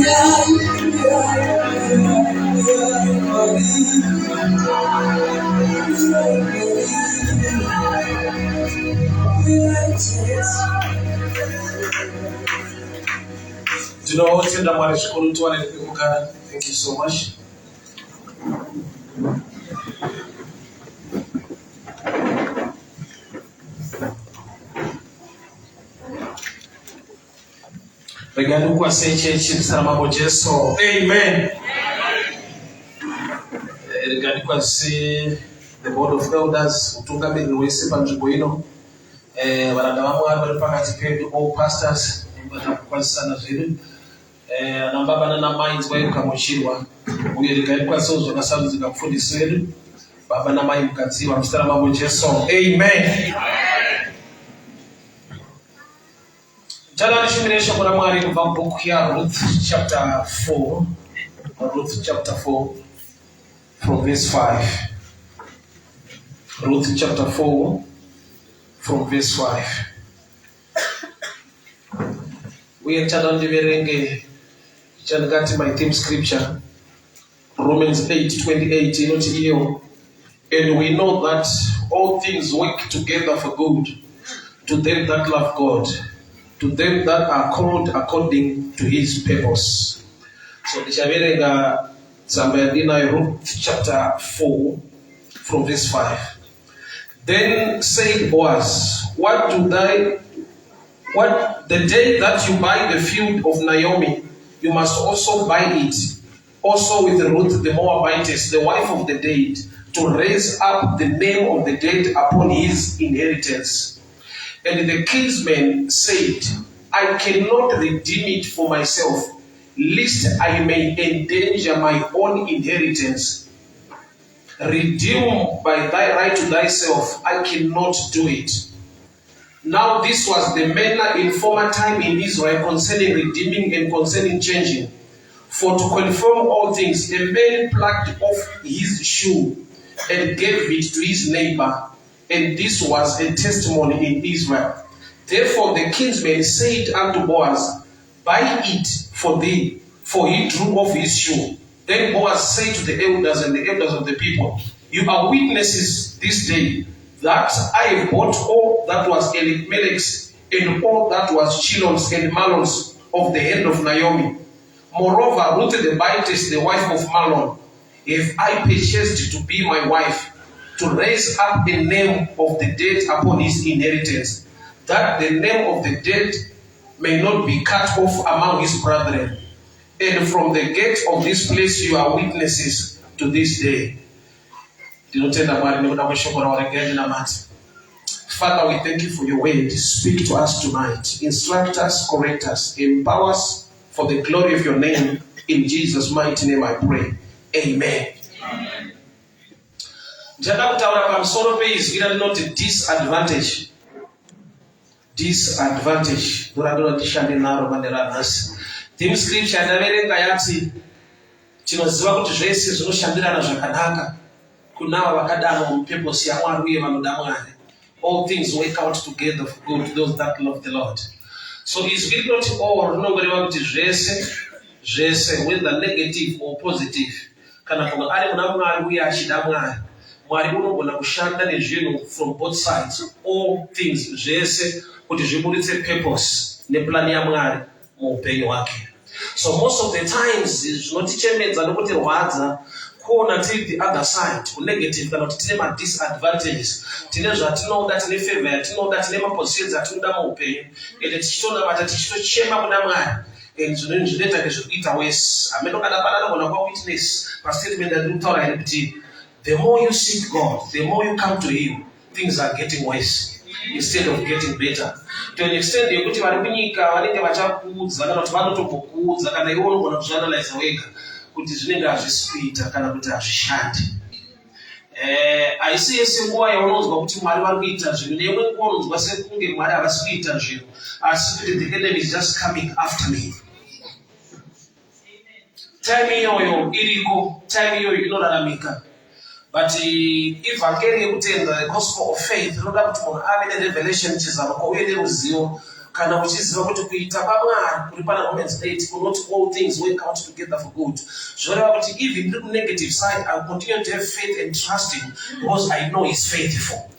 Do you know what in the marriage school to one people can? Thank you so much. Regarding what say church in Saramabo Jeso. Amen. Regarding what say the board of elders, Utunga Milwesi Panjubuino, Varadamu, all pastors, Nambaba na minds wa yukamushirwa uyereka kwa sozo na sabu zikafundiswa baba na mai mkaziwa mstara mambo Jesu. Amen. Jana nishumiresha kwa mwari kuva book ya Ruth chapter 4 Ruth chapter 4 from verse 5. Ruth chapter 4 from verse 5. We entered on the verenge got my theme scripture, Romans 8:28, and we know that all things work together for good to them that love God, to them that are called according to his purpose. So the Ruth chapter 4 from verse 5. Then said Boaz, what the day that you buy the field of Naomi, you must also buy it, also with Ruth the Moabitess, the wife of the dead, to raise up the name of the dead upon his inheritance. And the kinsman said, I cannot redeem it for myself, lest I may endanger my own inheritance. Redeem by thy right to thyself, I cannot do it. Now this was the manner in former time in Israel concerning redeeming and concerning changing. For to confirm all things, a man plucked off his shoe and gave it to his neighbor, and this was a testimony in Israel. Therefore the kinsman said unto Boaz, buy it for thee, for he drew off his shoe. Then Boaz said to the elders and the elders of the people, you are witnesses this day that I have bought all that was Elimelech's and all that was Chilon's and Malon's of the hand of Naomi. Moreover, Ruth the Moabitess, the wife of Malon, have I purchased to be my wife, to raise up the name of the dead upon his inheritance, that the name of the dead may not be cut off among his brethren. And from the gate of this place you are witnesses to this day. Father, we thank you for your word. Speak to us tonight. Instruct us, correct us, empower us for the glory of your name. In Jesus' mighty name I pray. Amen. Not a disadvantage. Disadvantage. Theme scripture ndaverenga yati tinoziva kuti zvese zvinoshandirana zvakanaka kunava vakadana mupurpose yaMwari uye vanoda Mwari. All things work out together for good to those that love the Lord. So is really not all rinongoreva kuti zvese whether negative or positive kana kuti ari muna Mwari uye achida Mwari. Mwari unogona kushanda nezvinhu from both sides. All things zvese kuti zviburitse purpose neplan yaMwari muupenyu hwake. So most of the times zvinotichemedza nokutirwadza kuona tiri the other side, negative kana kuti tine ma disadvantages, tine zvatinoda, tine favor yatinoda, tine mapositions atinoda muupenyu, ende tichitonamata tichitochema kuna Mwari, zvinoita nezvekuita worse. Ameno kana pana anogona kuva witness pastatement andinotaura here kuti the more you seek God, the more you come to him, things are getting worse instead of getting better. To an extent yekuti vari kunyika vanenge vachakuudza kana kuti vanotombokuudza kana iwe unogona kuzvianalyze wega kuti zvinenge hazvisi kuita kana kuti hazvishandi. Haisi yese nguva yaunonzwa kuti Mwari vari kuita zvinhu, neimwe nguva unonzwa sekunge Mwari havasi kuita zvinhu, asi kuti the enemy is just coming after me. Time iyoyo iriko, time iyoyo inoraramika. But evangeli yekutenda, the gospel of faith, inoda kuti munhu ave nerevelation chizaruko uye neruzivo kana uchiziva kuti kuita paMwari kuri pana Romans 8 will not all things work out together for good. Zvoreva kuti even the negative side I will continue to have faith and trust him because I know he's faithful.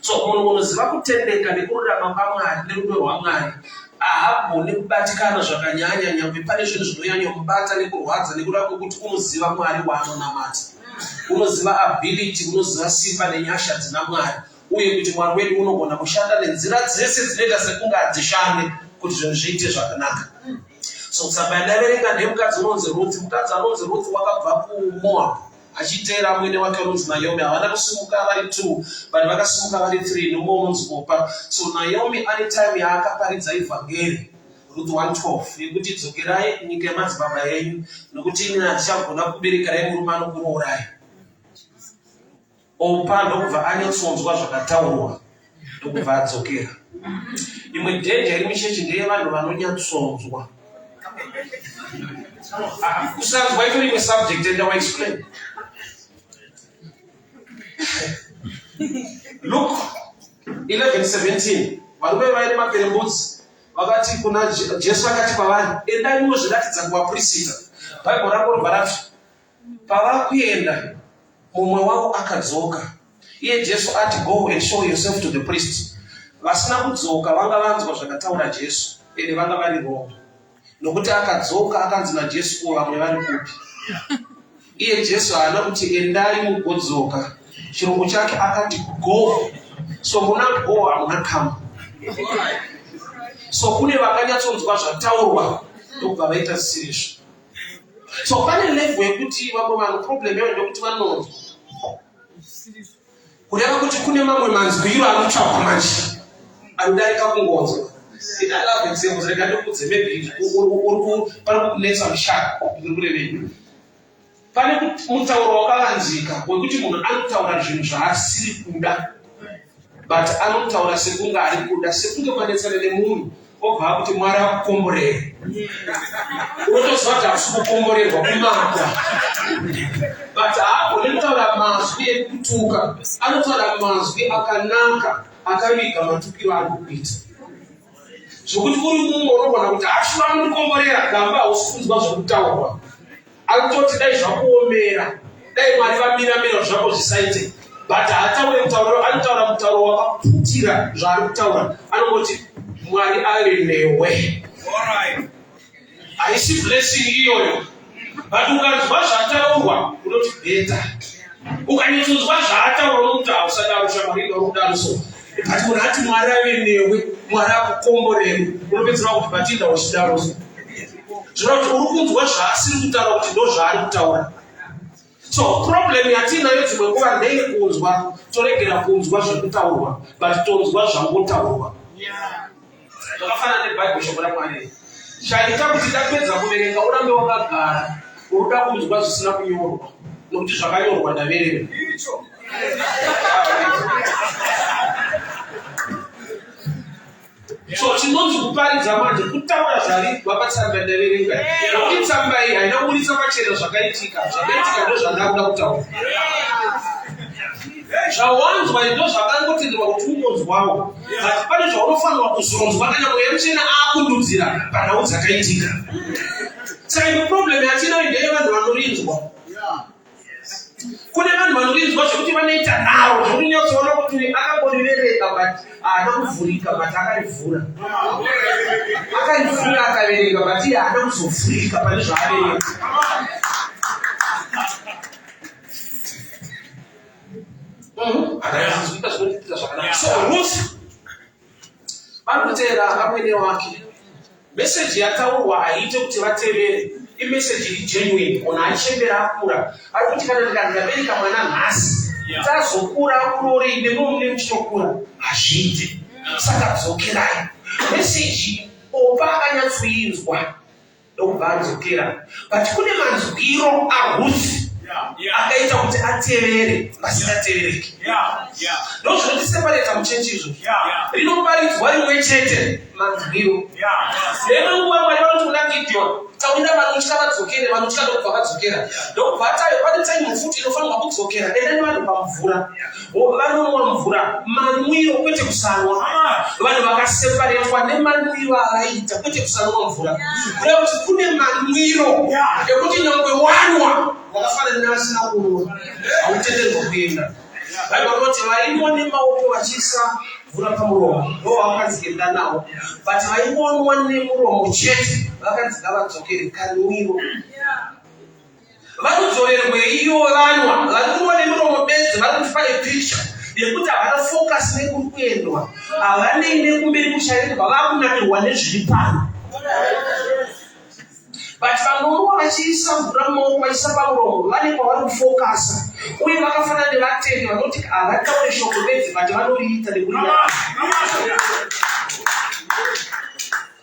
So munhu unoziva kutendeka nekururama paMwari nerudo rwaMwari haagoni kubatikana zvakanyanya nyangwe pane zvinhu zvinonyanya mubata nekurwadza nekuda kwekuti unoziva Mwari waanonamata. Unoziva ability, unoziva simba nenyasha dzina Mwari. Uye kuti Mwari wedu unogona kushanda nenzira dzese dzinoita sekunge hadzishande kuti zvinhu zviite zvakanaka. So tsamba yandaverenga ndemukadzi unonzi Ruth. Mukadzi anonzi Ruth wakabva kuMoab achiteera mwene wake unonzi Naomi. Havana kusimuka vari 2 but vakasimuka vari 3 nomwe unonzi Opa. So Naomi ane time yaakaparidza evhangeri Ruth 1:12 yekuti dzokerai nyika yemadzibaba enyu nokuti ini handichagona kuberekerai murume anokurorai. Opa ndokubva anyatsonzwa zvakataurwa ndokubva adzokera. Imwe dhenja iri muchechi ndeyevanhu vanonyatsonzwa. Kusanzwa itori imwe subject endawaexplain. Luke 11:17 varume vaine maperembudzi vakati kuna Jesu akati kwavari endai munozviratidza kuvaprista. Bhaibheri rako robva rati pavakuenda mumwe wavo akadzoka. Iye Jesu ati go and show yourself to the priest. Vasina kudzoka vanga vanzwa zvakataura Jesu ende vanga vari wrong. Nokuti akadzoka akanzi naJesu ko vamwe vari kupi. Iye Jesu haana kuti endai mugodzoka. Chirungu chake akati go. So muna go hamuna come. So kune vakanyatsonzwa zvataurwa ndokubva vaita sirizvo. So pane level yekuti vamwe vanhu problem yavo ndekuti vanonzwa. Kureva kuti kune mamwe manzwiro anotsvakwa manje anodarika kungonzwa. I love examples. Rega ndokudze maybe pari kunetsa mushaka uri kurevei. Pane mutauro wakavanzika wekuti munhu anotaura zvinhu zvaasiri kuda but anotaura sekunge ari kuda, sekunge kwanetsana nemunhu obva akuti Mwari akukomborere. Unotoziva kuti hasi kukomborerwa kumabva but haagoni kutaura mazwi ekutuka, anotaura mazwi akanaka akaviga matukiro ari kuita. Zvokuti uri mumwe unogona kuti hasi vanokomborera gamba hausi kunzwa zvokutaurwa. Akutoti dai zvakuomera, dai Mwari vamira zvako zvisaite but haataure mutauro, anotaura mutauro wakaputira zvaari kutaura. Anongoti Mwari ave newe. Haisi blessing iyoyo but ukanzwa zvataurwa unoti beta. Ukanyatsonzwa zvataurwa unomuti hausadaro shamwari urikudaro so but munhu ati Mwari ave newe, Mwari akukomborere, unopedzera kuti batinda uchidaro so zvinoti uri kunzwa zvaasiri kutaura kuti ndo zvaari kutaura. So problem yatinayo dzimwe nguva ndeikunzwa, toregera kunzwa zvekutaurwa but tonzwa zvangotaurwa. Zvakafanana nebhaibheri shoko raMwari. Chaita kuti ndapedza kuverenga urambe wakagara uruda kunzwa zvisina kunyorwa nokuti zvakanyorwa ndaverenga. So chinonzi kuparidza manje kutaura zvarigwa patsamba ndaverenga. Nokuti tsamba iyi haina kuburitsa pachena zvakaitika ndo zvandakuda kutaura. Zvawanzwa ndo zvakangotenderwa kuti ungonzwawo but pane zvaunofanirwa kuzonzwa kana mweya muchena aakundudzira panhau dzakaitika. Saka imwe problem yatinayo ndeyevanhu vanorinzwa. Kune vanhu vanorinzwa zvekuti vanoita naro zvokuti nyatsoona kuti akangorivereka but haana kuvhurika but akarivhura. Akarivhura akaverenga but iye haana kuzovhurika pane zvaaverenga. So Ruth vari kuteera amwene wake. Meseji yataurwa haiite kuti vatevere, imeseji iri genuine. Munhu achembera akura ari kuti kana ndikabereka mwana nhasi tazokura akurore nemwe mune muchitokura hazviite. Saka dzokerai. Meseji Opa akanyatsoinzwa ndokubva adzokera but kune manzwiro aRuth akaita kuti atevere vasingatevereki. Ndozvinotiseparata muchechi izvozvo. Rinoparidzwa rimwe chete manzwiro Lema nguwa mwali vanoti kuna Gideon. Tawinda vanochika vadzokere, vanochika ndokubva vadzokera. Ndokubva atayo pane time futi inofanirwa kudzokera. Endani vanhu pamvura. Vanomwa mvura. Manwiro kwete kusanwa. Vanhu vakaseparetwa nemanwiro avaita kwete kusanwa mvura. Kureva kuti kune manwiro ekuti nyangwe wanwa wakafanana neasina kunwa. Hautenderwi kuenda. Vanhu vanoti vaimwa nemaoko vachiisa mvura pamuromo ndo vakadzikenda nawo, but vaingonwa nemuromo chete vakanzi ngavadzokere kanwiro. Vanodzorerwe iyo vanwa vainwa nemuromo bedzi. Vanoti pane picture yekuti havana focus nekuri kuendwa, havanei nekumberi kuchaendwa, vakunamirwa nezviri pano. But vanonwa vachiisa mvura mumaoko vachiisa pamuromo vane kwavari kufokasa, uye vakafanana nevatendi vanoti havataure shoko bedzi but vanoriita nekuria.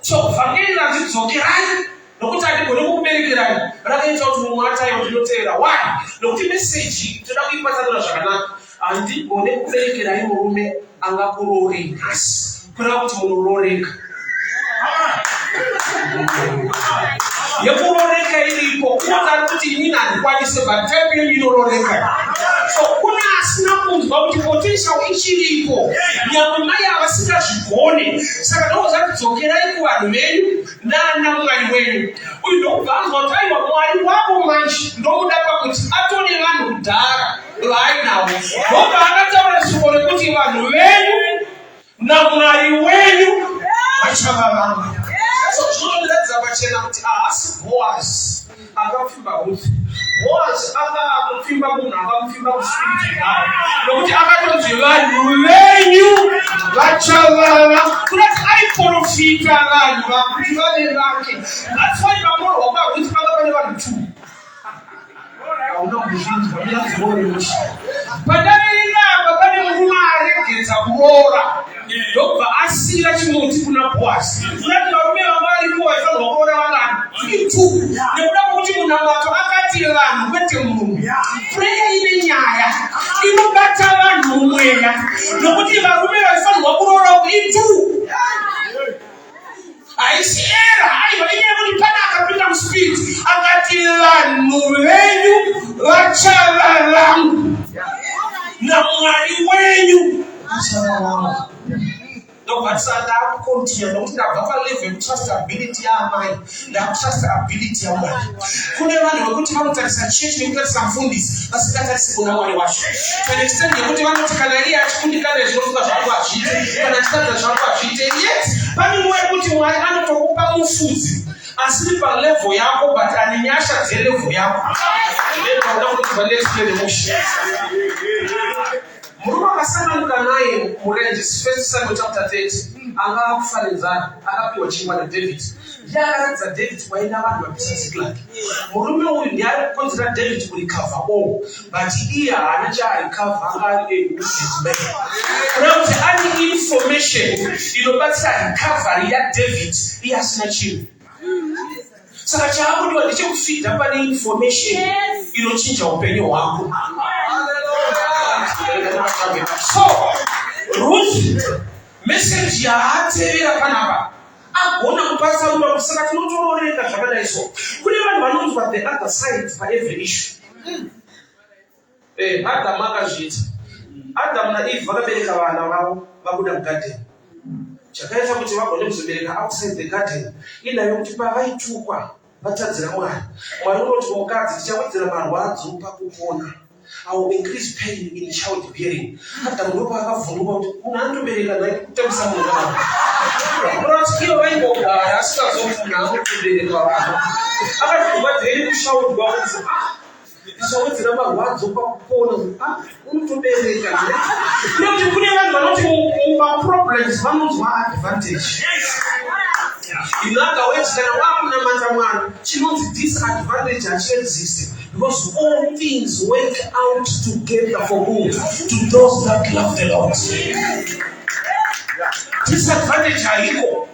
So vhangeri ranzidzokerai nokuti handigoni kukuberekerai rakaita kuti mumwe atayo ndinoteera. Why? Nokuti meseji toda kuipatsanura zvakanaka. Handigoni kuberekerai murume angakuroorei nhasi kureva kuti munororeka. Yekuroreka iripo kunotaura kuti inini handikwanise but type yenyu inororeka. So kune asina kunzwa kuti potential ichiripo, nyangwe mai avasingazvigone. Saka ndokuza kudzokerai kuvanhu venyu nana mwari wenyu. Uyu ndokubva anzwa kuti aiwa mwari wavo manje ndomuda pakuti atone vanhu kudhara vainavo. Ndobva akataura shoko rekuti vanhu venyu namwari wenyu vachava vanhu. So zvinoratidza pachena kuti haasi Boaz akapfimba Ruth. Boaz akapfimba munhu akamupfimba kuspiriti naye, nokuti akatonzi vanhu venyu vachavava. Kunati aiprofita vanhu vakuti vave vake. That's why pamorwa kwaRuth panga pane vanhu 2. Hauna kuzvinzwa ndinazvoremushi. Padaviramba pane murume aregedza kuroora. Ndobva asira chimuti kuna Boaz. Kunati varume vanga varipo vaifanirwa kuroora vangani 2. Nekuda kuti munamato akati vanhu kwete munhu. Pureya ine nyaya inobata vanhu mumweya, nokuti varume vaifanirwa kuroora 2. Haisi era aiva inyaya kuti pana akapinda muspiriti akati vanhu venyu vachava vangu namwari wenyu vachava vangu. Ndobva ndakukontinya nokuti ndabva palevel yekutrustability yaamai ndakutrustability yaMwari. Kune vanhu vekuti vanotarisa chechi nekutarisa mufundisi vasingatarisi kuna Mwari wacho. Kana extent yekuti vanoti kana iye achikundikana zvinofunga zvangu azviite, kana achitadza zvangu azviite. Yet pane nguva yekuti Mwari anotokupa mufudzi asiri palevel yako but ane nyasha dzelevel yako. Ndinoda kuti valetwe nemusha. Murume akasanganika naye murenje 1 Samuel chapter 30 anga akufanenzana akapiwa chingwa naDavid. Ndiye akaratidza David waina vanhu vapisa Ziklag. Murume uyu ndiye ari kukonzera David kurecover all, but iye haana chaarecover, anga ari a kureva kuti ane information inobatsira recovery yaDavid iye asina chinhu. Saka chaakudiwa ndechekufidha pane information inochinja upenyu hwako. So Ruth message yaatevera panapa agona kupatsanura kusaka tinotororeka zvakadai so. Kune vanhu vanonzwa the other side pa every issue. Adam akazviita. Adam naEve vakabereka vana vavo vabuda mugarden. Chakaita kuti vagone kuzobereka outside the garden inayo kuti pavaitukwa vatadzira Mwari. Mwari unoti mukadzi tichawedzera marwadzo pakupona. I will increase pain in childbearing. Hata mdopa akavhunduka kuti kuna andobereka naye kutamisa munhu wake. Kurati iyo vaingogara asingazofuna kubereka vana. Akavhunduka dheri kushaurwa kuti ndichawedzera marwadzo pakupona. Unotobereka. Nekuti kune vanhu vanoti mumaproblems vanonzwa advantage. Inakawedzera wakunamata Mwari chinonzi disadvantage hachiexist. Because all things work out together for good to those that love the Lord. Disadvantage haiko.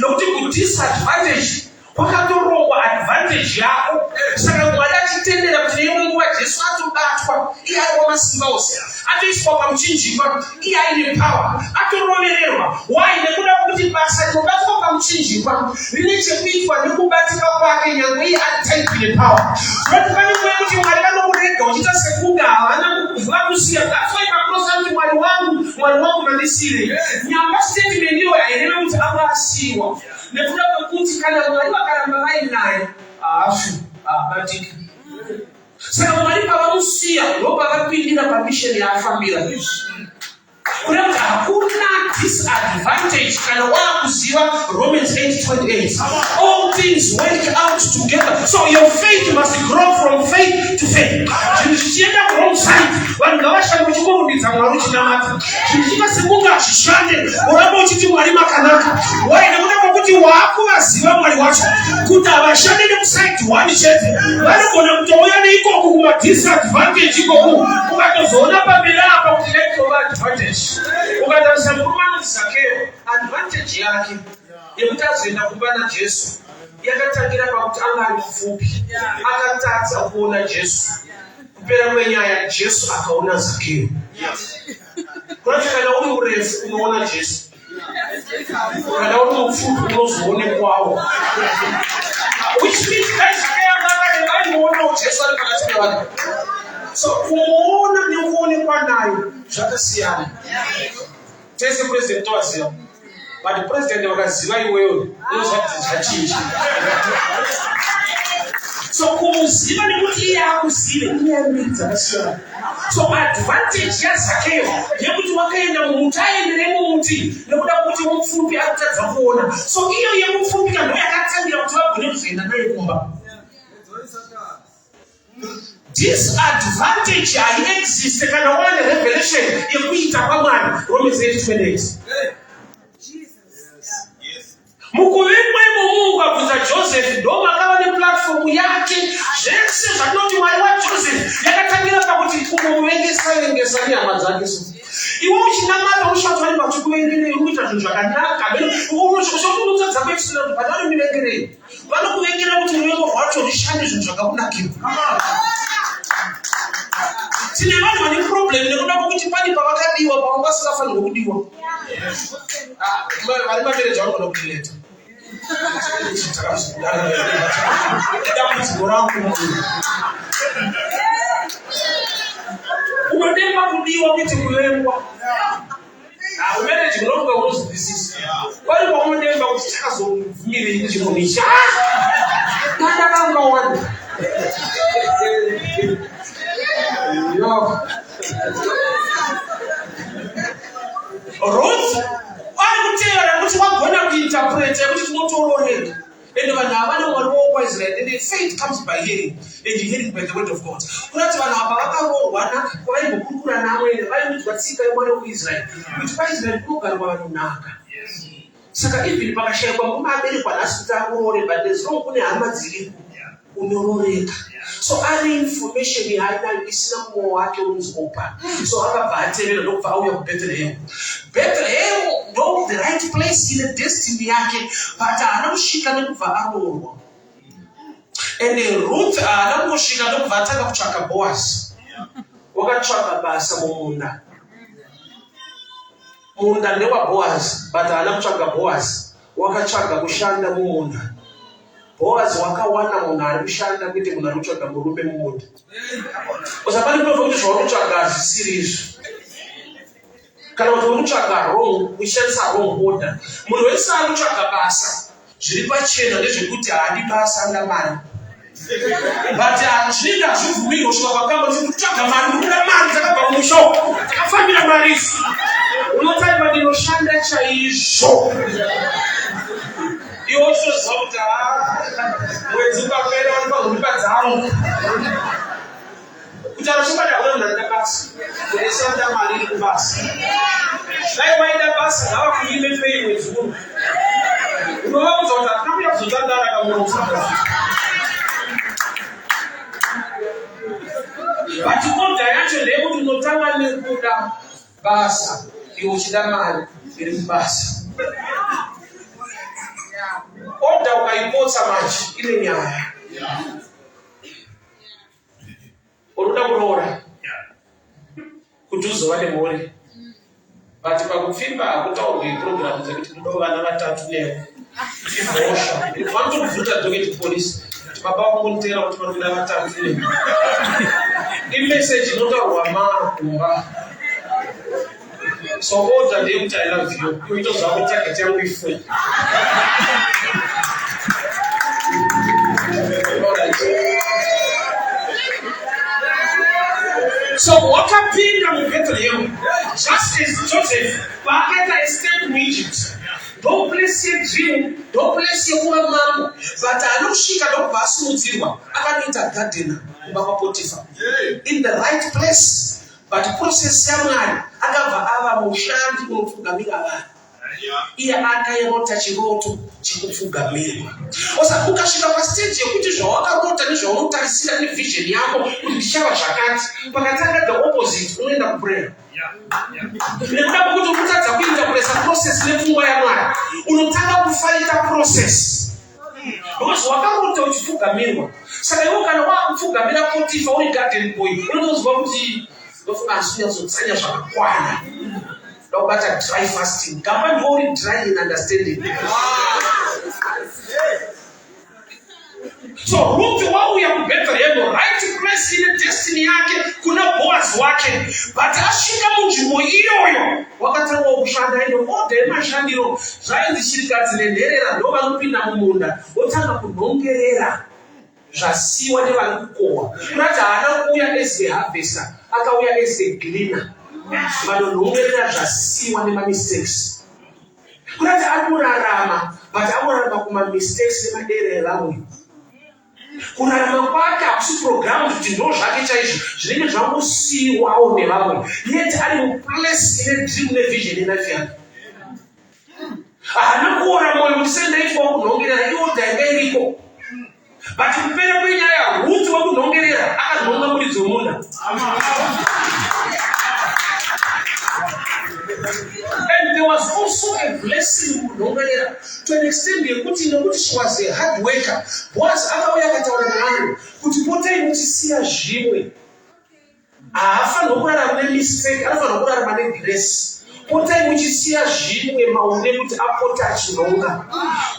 Nokuti ku disadvantage Kwakatorongwa advantage yako. Saka Mwari achitendera kuti neimwe nguva Jesu atobatwa, iye ari wamasimba ose, atoiswa pamuchinjikwa, iye aine power, atorovererwa. Why? Nekuda kuti basa rinobatwa pamuchinjikwa rine chekuitwa nekubatika kwake nyangwe iye ataipine power. Zvoti pane nguva yekuti Mwari vanomurega uchiita sekunge havana kuziva. That's why pakurosa kuti Mwari wangu mandisire. Nyamba statement iyo haireve kuti anga asiyiwa. Nekuda kwekuti kana Mwari vakaramba vainaye batika. Saka Mwari pavamusiya ndopavapindira pamisheni yaafambira. Kureva hakuna disadvantage kana wakuziva Romans 8:28. All things work out together. So your faith must grow from faith to faith. Zvinhu zvichienda wrong side, vanhu ngavashande uchikurumbidza Mwari uchinamata. Zvinhu zvichiita sekunge hazvishande, uramba uchiti Mwari makanaka. Why? Nekuda kwekuti waakuvaziva Mwari wacho kuti havashande nemuside one chete. Vanogona kutouya neikoko kuma disadvantage ikoko, ukatozoona pamberi apa kuti letova advantage. Ukatarisa murume Zakeo, advantage yake yekuti azoenda kumba naJesu yakatangira pakuti anga ari mupfupi, akatadza kuona Jesu. Kupera kwenyaya Jesu akaona Zakeo. Kunoti kana uri murefu unoona Jesu, kana uri mupfupi unozoonekwawo. Which means Zakeo anga aimuonawo Jesu ari pakati pevanhu. So kumuona nekuonekwa naye zvakasiyana. Tese president towaziva, but president vakaziva iwewe unozva kuti zvachinji. So kumuziva nekuti iye akuzive iye dzakasiyana. So advantage yaZakeo yekuti wakaenda mumuti, aendere mumuti nekuda kuti mupfupi akutadza kuona. So iyo yemupfupika ndo yakatangira kuti vagone kuzoenda naye kumba. Disadvantage haiexiste kana wane revelation yekuita kwaMwari. Romans 8:28. Mukuvengwa imomungu abvunza Joseph ndo makava neplatform yake. Zvese zvatinoti Mwari waJoseph yakatangira pakuti kumuvengesa nehama dzake. Iwe uchinamata ushato vari vachikuvengerei, unoita zvinhu zvakanaka. Unozotunudza kuexplain kuti pati vanomuvengerei. Vanokuvengera kuti ruvengo rwacho rushande zvinhu zvakakunakira. Tine vanhu vane problem nekuda kwekuti pane pavakadiwa pavakasingafanirwa kudiwa. Vari mamereja vanogona kudileta. Dambudziko rangu unodemba kudiwa kuti kuvengwa. Umereji munonge unozwisisa. Vari paunodemba kuti takazobvumirei chimunisha. Ndakangawanda. Ruth ari kutevera kuti wagona kuinterpreta kuti tinotororeka. And vanhu havana Mwari woupa Israel, and faith comes by hearing, and hearing by the word of God. Kunati vanhu apa vakaroorwana kwavaimbokurukura neamweni vaiudzwa tsika yeMwari wekuIsrael kuti paIsrael kunogarwa vanonaka. Saka even pakashayikwa murume aberekwa nhasi kuti aroore, but there's no kune hama dziripo unororeka. So ari information yainayo isina mumwoyo wake unonzi opa. So akabva atevera ndokubva auya kuBethlehem. Bethlehem ndo the right place in the destiny yake, but haana kusvika nekubva aroorwa. And Ruth haana kungosvika ndokubva atanga kutsvaka Boaz. Wakatsvaka basa mumunda. Munda ndewaBoaz, but haana kutsvaka Boaz. Wakatsvaka kushanda mumunda. Boaz wakawana munhu ari kushanda kuite munhu ari kutsvaga murume mumunda. Usapani kunobva kuti zvaunotsvaga hazvisiri izvo. Kana kuti unotsvaga uchishandisa wrong order. Munhu wese ari kutsvaga basa zviri pachena ndezvekuti haadi basa anga mari. But zvinenge hazvibvumirwi kusvika pakamba kuti kutsvaga mari, ndinoda mari dzakabva mumusho, takafambira mari idzi. Unotaima ndinoshanda chaizvo. Iwo uchizoziva kuti mwedzi ukapera vanopaguripa dzangu kuti anoshobada kuda munhu anoda basa kunesanda mari iri kubasa. Dai waida basa ngava kuime pei mwedzi uno unovaudza kuti hatina kuya kuzotandara kamuno kusaka. But order yacho ndeyekuti unotanga nekuda basa iwe uchida mari iri kubasa. Oda ukaipotsa maji ile nyaya. Uruda kuroora. Kutuzo wale mori. But pakufimba akutaurwe program dzekuti ndo vana vatatu leo. Ifosha. Vantu kuvuta docket police. Baba wakuntera kuti vanhu vatatu leo. Message inotaurwa makumba. So order them to I love you. You just have to take it and be free. So what happened in Bethlehem? Just as Joseph, Bagetta escaped from Egypt. Don't place your dream, don't place your woman, mom. But I know she cannot pass Muziwa. I can eat a garden in the right place. But process someone, akava ava mushandi kunofugamira vanhu. Iye akairota chiroto chikufugamirwa. Osa ukasvika pastage yekuti zvawakarota nezvaunotarisira nevision yako kuti ndichava zvakati, pakatanga the opposite unoenda kuprayer. Nekuda kwekuti unotadza kuinterpreta process nepfungwa yaMwari, unotanga kufighta process. Because wakarota uchifugamirwa. Saka iwe kana wakufugamira Potifa uri garden boy, unotozwa kuti ndofunga asiyazotsanya zvakakwana. Nobata dry fasting. Gamba ndori dry in understanding. So Ruth wauya ku Bethlehem, right place in destiny yake, kuna Boaz wake. But ashinga munzvimbo iyoyo wakatanga kushanda ino ode mashandiro zvainzi chirikadzi nenherera ndo vanopinda mumunda otanga kunhongerera zvasiwa nevari kukohwa. Kunati haana kuuya as a harvester, akauya as a gleaner. Vanonhongerera zvasiwa nemamistakes. Kunati anorarama, but anorarama kumamistakes nemaderera amwe. Kurarama kwake hakusi programu kuti ndo zvake chaizvo zvinenge zvangosiyiwawo nevamwe. Yet ari muplace ine dream nevision yelife yake. Haana kuora moyo kuti sendaitwa kunhongerera iwo dhainga iriko. But kupera kwenyaya Ruth wakunhongerera akanhonga muridzi womunda. And there was also a blessing to an extent yekuti she was a hard worker. Boaz akauya akataura navanhu kuti potai muchisiya zvimwe. Haafanirwa kurarama nemistake, anofanirwa kurarama negrace. Potai muchisiya zvimwe maune kuti apota achinhonga.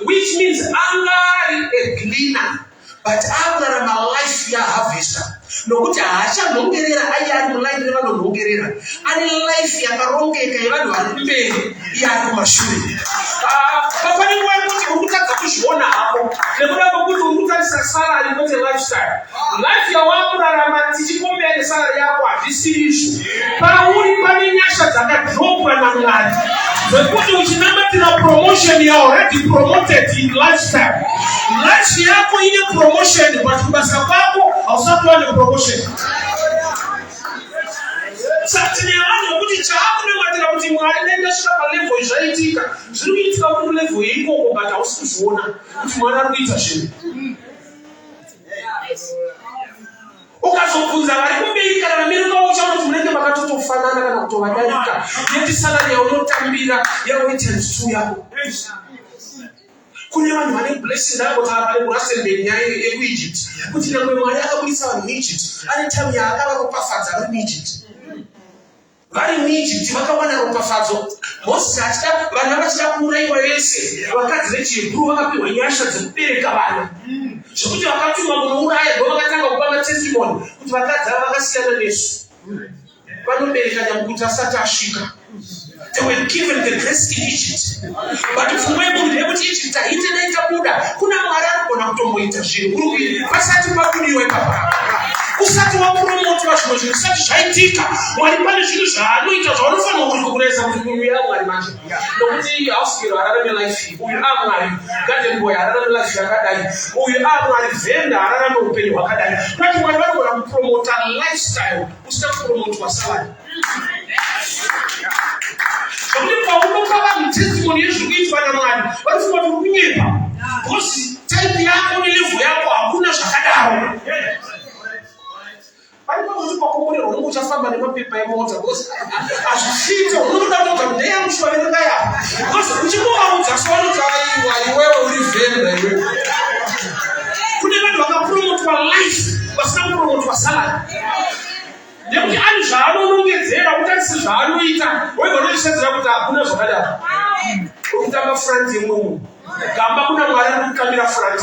Which means angari a gleaner, but akurarama life yaharvester. Nokuti haachanhongerera aiye ari mulaini revanonhongerera. Ane life yakarongeka yevanhu vari kumberi, iye ari kumashure. Pane nguva yekuti urikutadza kuzviona hapo. Nekuda kwekuti urikutarisa salary kwete lifestyle. Life yawakurarama tichikombeya nesalary yako hazvisiri izvo. Pauri pane nyasha dzakadropwa naMwari. Zvekuti uchinamatira promotion you are already promoted in lifestyle. Life yako ine promotion, but kubasa kwako hausati wane promotion. Sati nevanhu kuti chaakunamatira kuti Mwari nendasvika palevel zvaitika. Zviri kuitika kuti level ikoko, but hausi kuzviona kuti Mwari ari kuita zvinhu. Ukazobvunza vari kumberi kana vamire kwavo uchaona kuti munenge makatotofanana kana kutovadarika. Yeti salary yaunotambira yawe×2 yako. Kune vanhu vane blessing yavo kana vane Rustenburg nyaya yekuEgypt. Kuti nyangwe Mwari akabudisa vanhu muEgypt, ane time yaakaropafadza vari muEgypt. Vari muEgypt vakawana ropafadzo. Moses achida vana vachida kuurayiwa vese. Vakadzi vechiHebrew vakapiwa nyasha dzekubereka vana. Zvekuti vakatumwa kunouraya ndovakatanga kupa testimony kuti vakadzi ava vakasiyana nesu. Vanobereka nyamukuti asati asvika. They were given the grace in Egypt. But pfungwa yemunhu yekuti Egypt haite neitabuda, kuna Mwari anogona kutomboita zvinhu. Pasati pabudiwa ipapa. Usati wapromotwa zvimwe zvinhu zvisati zvaitika. Mwari pane zvinhu zvaanoita zvaunofanira kurikukureza kuti uyu aMwari manje. Nokuti house girl hararame life, uyu aMwari. Garden boy hararame life yakadai. Uyu aMwari venda hararame upenyu hwakadai. Kuti Mwari vanogona kupromota lifestyle usina kupromotwa salary. Zvekuti paunopa vanhu testimony yezviri kuitwa naMwari, vanofunga kuti uri kunyepa. Because type yako nelevel yako hakuna zvakadaro. Pari pakuti pakomborerwa uchafamba nemapepa emota azvisvite unoda kuta ndeya mushwarenga ya because uchingovaudza soanoti iwewe uri venda iwe kune vanhu vakapromotwa life vasina kupromotwa salary nekuti ani zvaanonongedzera kuti atisi zvaanoita wegonozvisedzera kuti hakuna zvakadaro kutamba front yemwe munhu gamba kuna mwari ari kutambira front.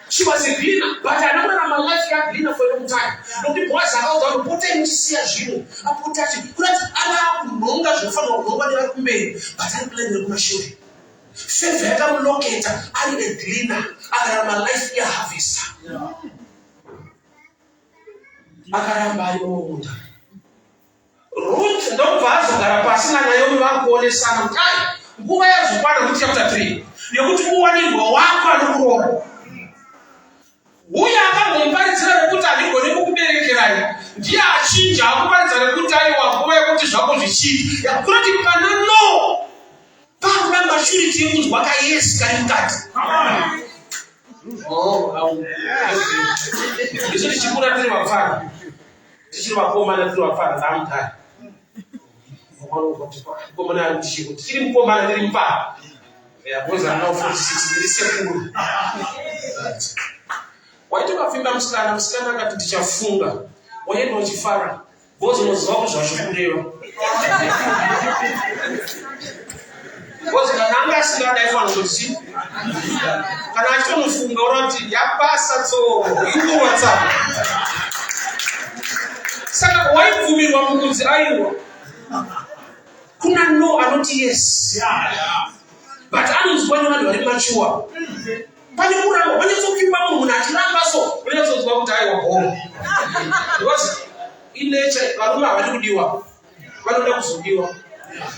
She was a cleaner, but I never had my life like cleaner for a long time. No people was out on the potent see as you. I put that in. But I have no longer so far nobody like me. But I play the machine. Favorite I'm located. I'm a cleaner. I have my life here harvest. Akaramba yomuda. Ruth don't pass akarapasina nayo vakuone sana mkai. Nguva yazopana kuti chapter 3. Yokuti kuwanirwa wako anokuroa. Uya akamuparidzira rekuti andigone kukuberekerai ndiye achinja akuparidzira rekuti aiwa nguva yekuti zvako zvichii yakurati pana no pakuda mashuriti emunzwa kayesi kari mukati isu tichikura tiri vapfara tichiri vakomana tiri vapfara dzamutari komana ari tichiko tichiri mukomana tiri mupara yakoza now 46 tiri sekuru waitokafimba musikana akati tichafunga waenda wachifara bozi unoziva kuzvazvokureva bozi kana anga asingadaifanoti kana achitonofunga urati yapasa tsoro ingowhatsapp saka waibvumirwa mukunzi aiwa kuna no anoti yes but anonzwa nevanhu vari machuwa pane kuramba vanyatsopfimba munhu achiramba so unyatsonzwa kuti aiwa horo because inature varume havadi kudiwa vanoda kuzodiwa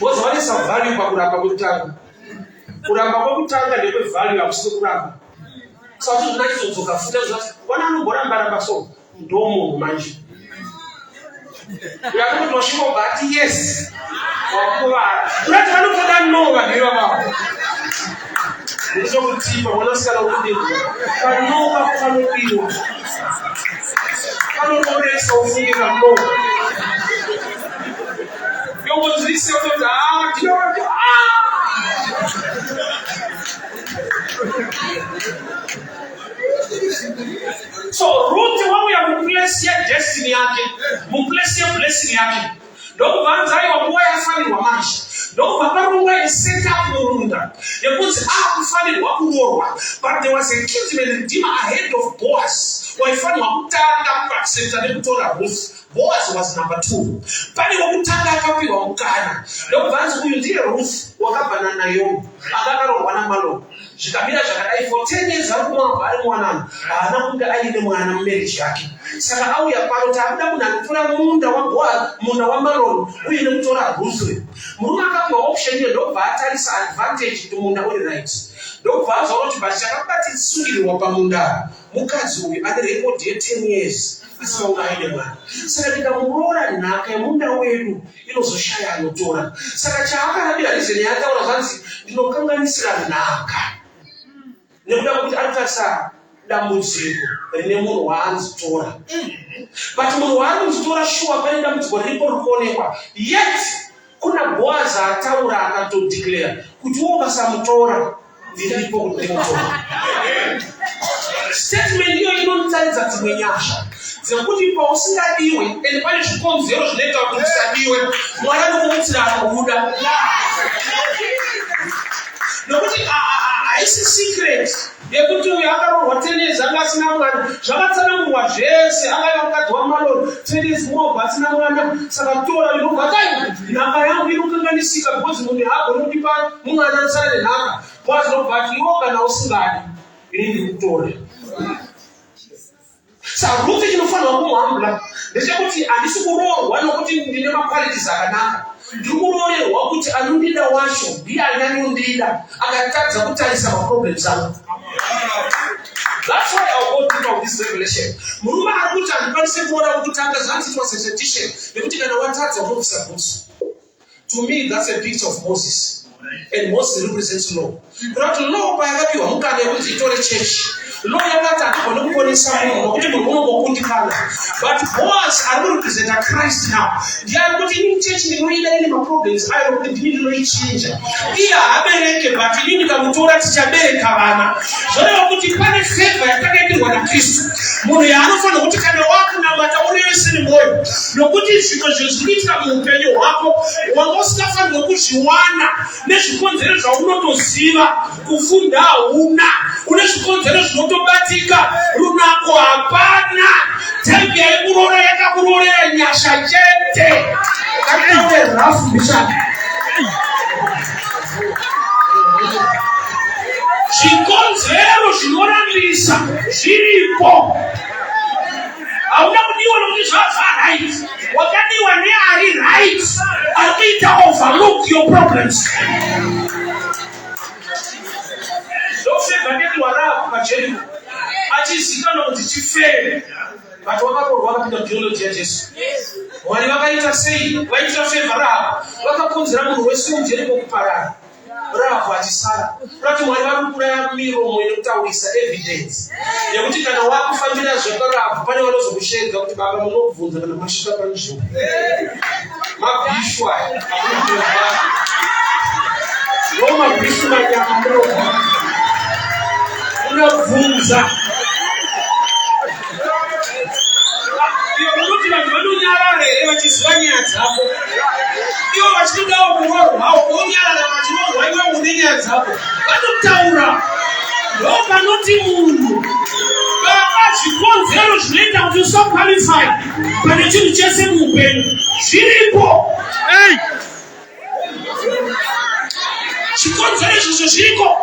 bozi vanesa value pakuramba kwekutanga kuramba kwekutanga ndekwevalue hakusisi kuramba saka kuti zvinachizodzoka futa zvati wana anomboramba so ndo munhu manje uyakuti wasvikobva ati yes wakuvara urati vanotoda no vadiwa vavo ndizokutipa mwanasikana ukudikwa panoka panodiwa panonoresa ufungira no yongonzise utoti so Ruth wauya muplace ya destiny yake muplace ya blessing yake ndokubvanza aiwa nguva yafanirwa manje ndokuvakarongwa iseta murunda yekuti akufanirwa kuroorwa but there was a kinsman redeemer ahead of Boaz waifanirwa kutanga kuaccepta nekutora Ruth. Boaz was number 2. Pani wokutanga akapiwa mukana ndokubvanzi uyu ndiye Ruth wakabvana nayo akakarorwa namalo zvikamira zvakadai for 10 years ari kumwamba ari mwanana haana kunge aine mwana mumarriage yake saka auya pano kuti akuda munhu anotora munda waBoaz munda waMaloni uye nekutora Ruth murume akapiwa option iyo ndokubva atarisa advantage kuti munda uri right ndokubva azwa kuti basi chakabatisungirwa pamunda mukadzi uyu ane record ye 10 years asinaungaine mwana saka tikamuroora nhaka yemunda wedu inozoshaya anotora saka chaakarabira rizeni yataura zvanzi ndinokanganisira nhaka nekuda kuti anotarisa dambudziko rine munhu waanotora but munhu waanotora shuwa pane dambudziko riripo rikuonekwa yet kuna Boaz ataura akatodeclare kuti ukasamutora ndiripo kuti ndimutora statement iyo inotaridza dzimwe nyasha dzekuti pausingadiwe ende pane zvikonzero zvinoita kuti usadiwe mwana anokumutsira anobuda nokuti haisi secret yekuti uyu akaroorwa 10 years anga asina mwana zvakatsanangurwa zvese angaiva mukadzi waMaloni 10 years mwobva asina mwana saka tora inobva kai nhaka yangu inokanganisika because munhu haagoni kutipa mwana anosara nenhaka kwazinobva ati iwo kana usingadi ini ndikutora saka Ruth chinofanirwa kumuhambula ndechekuti handisi kuroorwa nokuti ndine maqualities akanaka ndiri kuroorerwa kuti anondida wacho ndiye anyanyondida akatadza kutarisa maproblems angu. That's why I'll go deeper with this revelation. Murume ari kuti handikwanise kuona kutanga zvanzi it was a tradition nekuti kana watadza unobvisa bhutsu. To me that's a picture of Moses and Moses represents law. But law payakapiwa mukana yekuti itore chechi Lawyer that I don't want to say but boys are going to present a Christ now. They are going to change the way they have problems. I don't think you need to change. Here, America, but you need to come to America. So they are going to punish favor. I can't get what I kiss. Moriano for the kind of work now, but I only listen to boy. No good is because you speak up and tell you one more stuff and no good you wanna. Let's go to the Siva, Kufunda, Una, Unesconteros, Notobatica, Runako Abana, Tembia, Urora, and Yashajete. I can't laugh, Bishop. She calls her, she won't listen. She pop. I will not be one of these right. What can you are right? I'll be to overlook your problems. Don't say that you are up, but I just can't fail. But what about the geologists? When you are saying, when you say, what comes around with some Jericho Para? Bravo, Ajisara. Not one prayer mirror when you tell with evidence. You will take a walk of family as a panel of shade Dr. Babano for the Mashita Pancho. My Bishwa. Roma Bishwa Yamro. Una Vunza. You are looking at Manunyara, which is 1 year. You are still down the road. How long are you within your table? I don't tell her. No, but not even. But she wants zeros later to stop qualified. But the children just say, Shiripo. Hey! She wants zeros to Shiripo.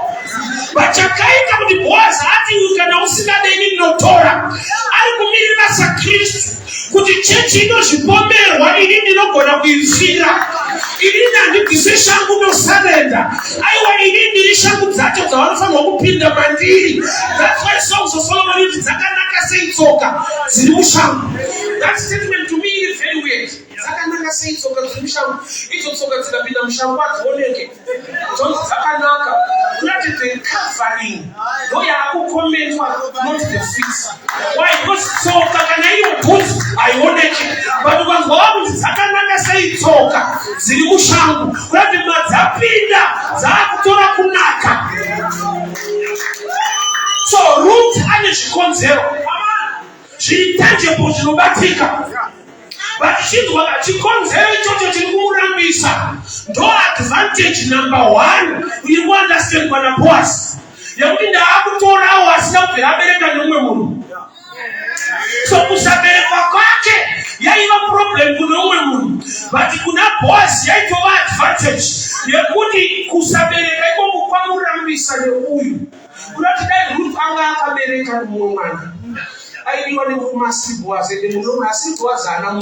But Chakaika with the boys, I think you can also see that they need no Torah. I believe that's a Christ. Could you change it? She bomb it. Why didn't you know what I will see that? It didn't say Shangu no surrender. I didn't need Shangu that of the orphan who pinned the bandit. That's why songs of Solomon is Zakanaka saying Soka. Zimushan. That statement to me is very weird. Zakanaka saying Soka Zimushan. It's also got to be the Mshambat Oleke. Don't Zakanaka. Not the covering. No, you have to comment not the fix. Why? Because so Zakanaka put I wanted it. But when God is Zakanaka saying Soka. Zimushan. What did not Zapinda? Zakutora Kunaka. So Ruth and she comes zero. She tangible to Batika. But she comes very to Murambisa. No advantage number one. We will understand what a boss. You mean the Abutor hours now, the American woman. So Musabere Pakake, you have a problem with the woman. But you could not boss, you have advantage. You could Kusabere Murambisa, the Ruth American woman. I didn't want to massive was it, and no massive was an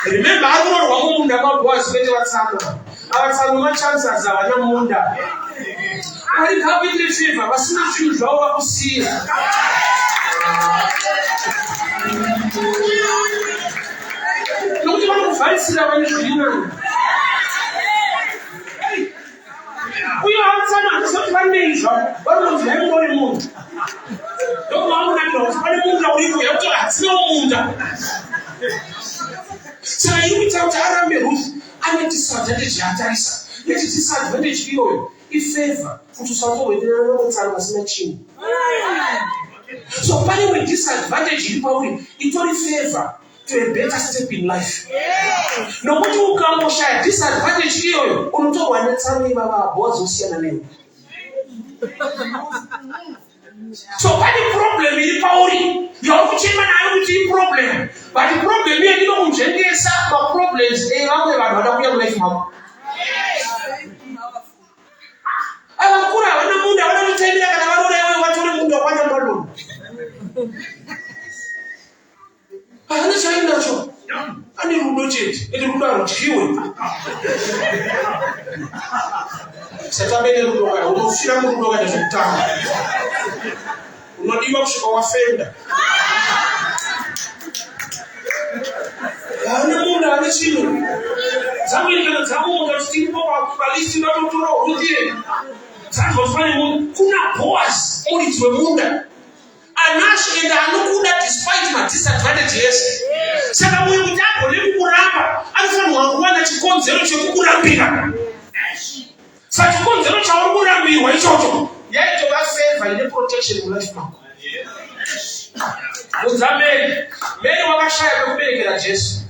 remember, I don't know what about was better at Sana. Our Sana chance as our Namunda. I didn't have it in favor, but not you lower to see. Don't you want to fancy that when you we are some one nation, but was very moon. Don't know that knows, but the moon we have to ask no moon. So you without Aramis, I mean, disadvantage Yatarisa. Let it disadvantage you. If favor, to support with the time was mentioned. So, by the way, disadvantage you probably it only favor to a better step in life. No matter who come or share, disadvantage you. On top of the time, our boss will see an name. So, by the problem is the power. You have to change my problem. But the problem is you don't change some problems. They are not going to life. I want to tell you that I want to I need to do it. It will not kill it. Saturday, we will see them go at the time. We will not give up our friend. I don't know that it's you. Somebody can tell me that Steve Palestine not to know who did. Saka kufanya mundu kuna Boaz muridzi wemunda anasvenda anokuda despite madisadvantages. Saka mumwe kuti agone kukuramba anofanirwa kuwana chikonzero chekukurambira. Saka chikonzero chauri kurambirwa ichocho yaitova favor ine protection mulife mako. Unza Mary wakashaya pekuberekera Jesu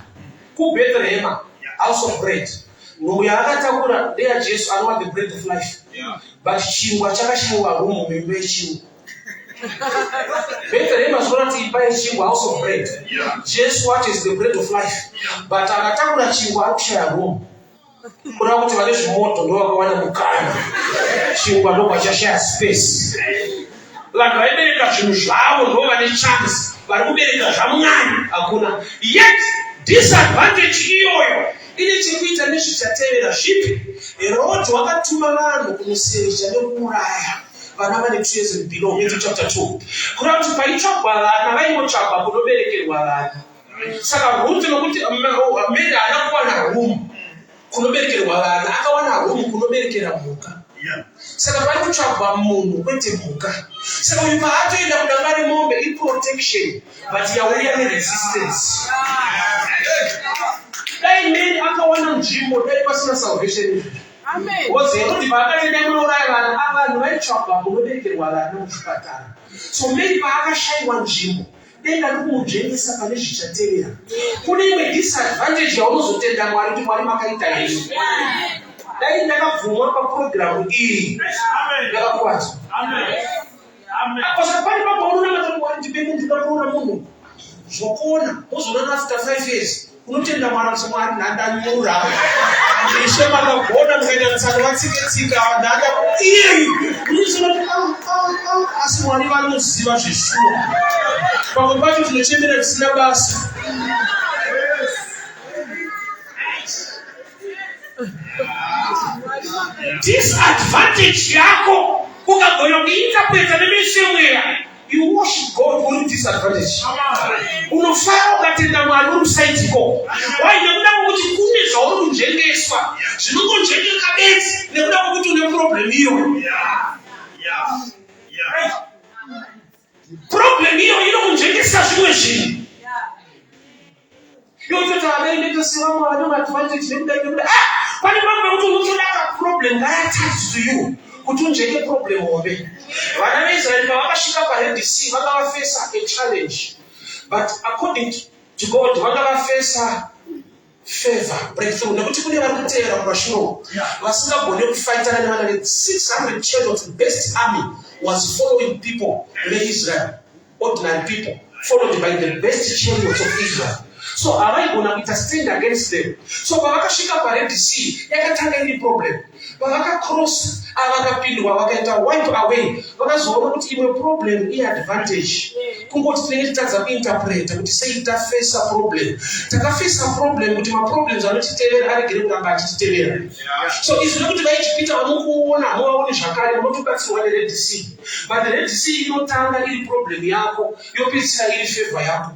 kuBethlehem, house of bread. Mumwe akatakura ndeya Jesu anova the bread of life. But chingwa chakashiwa rumu mimba yechingwa. Bethlehem azvona kuti ipai chingwa house of bread. Jesu what is the bread of life. But akatakura chingwa akushaya rumu. Kuna kuti vane zvimoto ndo vakawana mukana. Chingwa ndo kwachashaya space. Vanhu vaibereka zvinhu zvavo ndo vane chance. Vari kubereka zvamunyanya hakuna. Yet disadvantage iyoyo ine chekuita nezvichatevera zvipi. Herode wakatuma vanhu kumusecha nekuuraya vana vane 2 years and below. Matthew chapter 2. Kuna kuti paitsvagwa vana vainotsvagwa kunoberekerwa vana. Saka Ruth nokuti Mary haana kuwana room kunoberekerwa vana, akawana room kunoberekera mhuka. Saka pari kutsvagwa munhu kwete mhuka. Saka uyu paatoenda kudanga remombe iprotection but yauya neresistance. Dai Mary akawana nzvimbo dai pasina salvation. Amen. Kuti paakaenda kunouraya vana avanhu vaitsvagwa kunoberekerwa vana muzvipatara. So Mary paakashayiwa nzvimbo denga rikumujengesa pane zvichatevera. Kune imwe disadvantage yaunozotenda Mwari kuti Mwari makaita hei. Dai ndakabvumwa paprogramu iyi ndakakuwadzwa. Pasaka pane papaunonanga kuti Mwari ndipende ndikamuona munhu zvokuona wozonana after 5 years unotenda Mwari kuti Mwari ndandanyura ishe makagona mukaita tsano vatsike-tsika ndanda iyeyi unoziva kuti asi Mwari vanoziva zveshuwa. Pamwe pacho tinochemera tisina basa. Disadvantage yako ukagona kuinterpreta nemeso emweya, you worship God uri disadvantage. Unofara ukatenda Mwari uri musaitiko. Why? Nekuda kwokuti kune zvauri kunjengeswa zvinongonjengeka bedzi nekuda kwokuti une problem iyo. Problem iyo inokunjengesa zvimwe zvinhu. Yototi avainetosiva Mwari advantage nekuda pane mamwe kuti unotoda problem ngayatouch to you kuti unjenge problem hombe. Vana veIsraeri pavakasvika paRed Sea vakavafesa a challenge, but according to God vakavafesa favor, breakthrough. Nekuti kune vari kuteera kumashure vasingagone kufaitana nevana ve 600 chariots. The best army was following people in Israel, ordinary people followed by the best chariots of Israel. So avaigona kuita stand against them. So pavakasvika paRed Sea yakatanga iri problem. Pavakacross avakapindwa vakaita wipe away vakazoona kuti imwe problem iadvantage. Kungoti tinenge titadza kuinterpreta kuti sei tafesa problem. Takafesa problem kuti maproblems anotitevera aregere kuramba achititevera. So izvi nekuti vaIjipita vanokuona muvaone zvakare munotobatsirwa neRed Sea. But the Red Sea inotanga iri problem yako yopedzisira iri favor yako.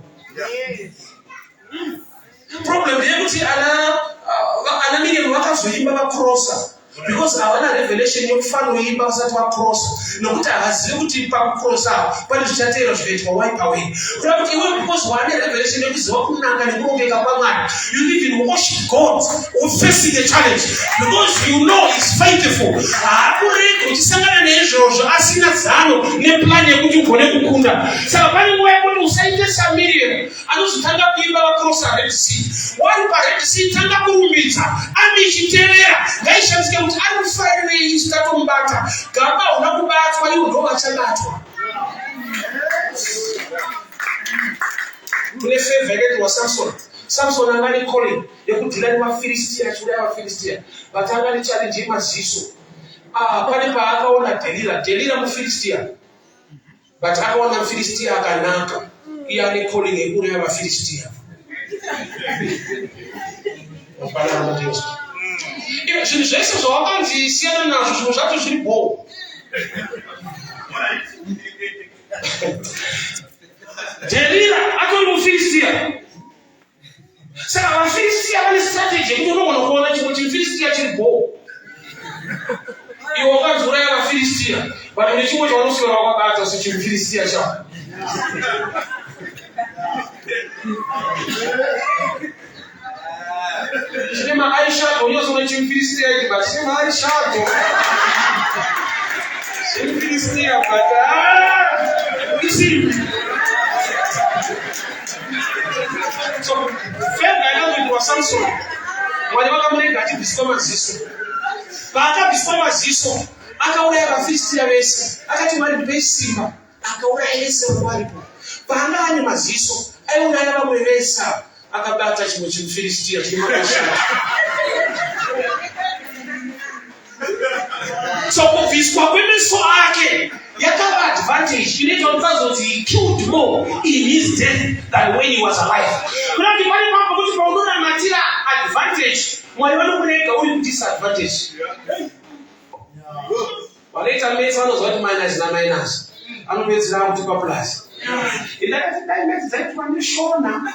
Problem yekuti ana Miriam vakazoimba vacrossa because havana revelation yekufanira kuimba vasati vacrossa, nokuti havazivi kuti pakucrossa pane zvichateera zvikaitwa wipe away. Kureva kuti iwe because wane revelation yekuziva kunaka nekurongeka kwaMwari, you live in worship God facing the challenge because you know is faithful. Haakuregi uchisangana neizvozvo asina zano neplan yekuti ugone kukunda. Saka pane nguva yekuti usaite saMiriam anozotanga kuimba vacrossa Red Sea. Wari paRed Sea tanga kurumbidza ami ichitevera ngaishandisike kuti ari kufarirei ichitatomubata. Gamba huna kubatwa iwo ndo vachabatwa. Kune favor yakaitwa Samson. Samson anga ane calling yekudhila nevaFilistia achiuraya vaFilistia, but anga ane challenge yemaziso. Pane paakaona Delila muFilistia, but akaona muFilistia akanaka, iye ane calling yekuuraya vaFilistia. Zvinhu zvese zvawakanzisiyana nazvo zvimwe zvacho zviri bho. Delila atori muFilistia. Saka vaFilistia vane strategy yekuti unogona kuona chimwe chimuFilistia chiri bho. iwo kadzura ya Filistia bali ni chimwe cha wanusura wakabata si Filistia cha sema Aisha onyozo na Filistia hiki basi sema Aisha to Filistia bata isi so fedha yangu kwa Samson wale wakamlenga ati bisoma ziso baada bisoma ziso akaula ya Filistia wese akati mali besima akaula yese walipo bangani maziso ayo ngana bamwevesa akabata chimwe chimfilistia chimakasha so kuviswa kwemeso ake yakaba advantage inaitwa mfazoti he killed more in his death than when he was alive. Kuna kipali mambo kuti paunona matira advantage mwali wanu kuneka uli disadvantage. Wanaita mezi wano zwati minus na minus anu mezi na mtupa plus ilakati mezi zaitu wani shona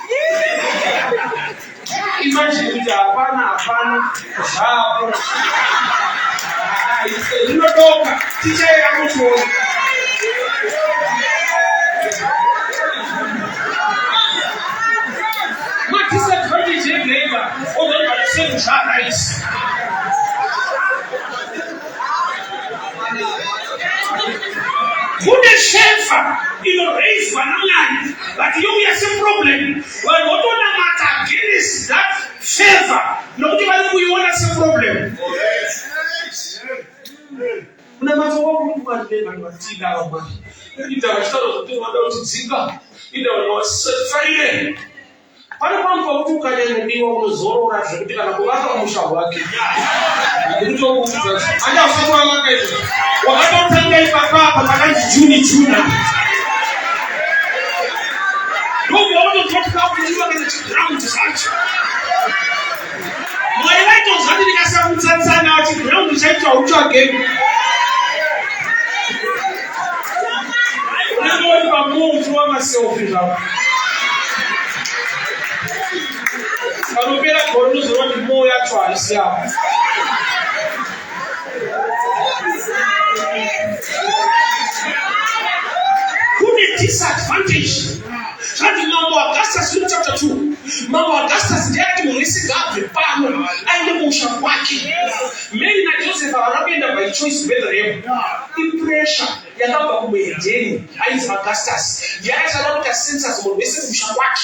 imagine kuti hapana shapo inodoka tichaira kuchona ma disadvantage yegreiva ogoni vatisenu zvaraisi kune shefa inoraiswa namwari but youya seproblem vanhu votonamata against that favor nokuti vari kuiona seproblem kuna mazowa kuti vanhu vanhu vatida vamwari ida vachitaura kuti vada kuti dzinga ida vanhu vasafaire pane pamwe pakuti ukanyanyodiwa unozorora zvekuti kana kuvaka musha wake anda usitora makaita wakatotanga ipapapa pakanzi juna ndogo wanototoka kuchiwa kana chiground chacho mwari vaitozvati ndikasamutsatsana kuti ground chacho hautsvagemi unenge pamuntu wamaselfi zvavo panopera gore unozorwa kuti moyo yacho haisi yavo kune disadvantage zvati mambo Augustus Luke chapter 2 mambo Augustus ndiyati munhu wese ngaabve pano aende kuusha kwake. Mary naJoseph vakaenda by choice Bethlehem ipressure yakabva kumuhedheni ainzi Augustus yaisada kuti asensus munhu wese kuusha kwake.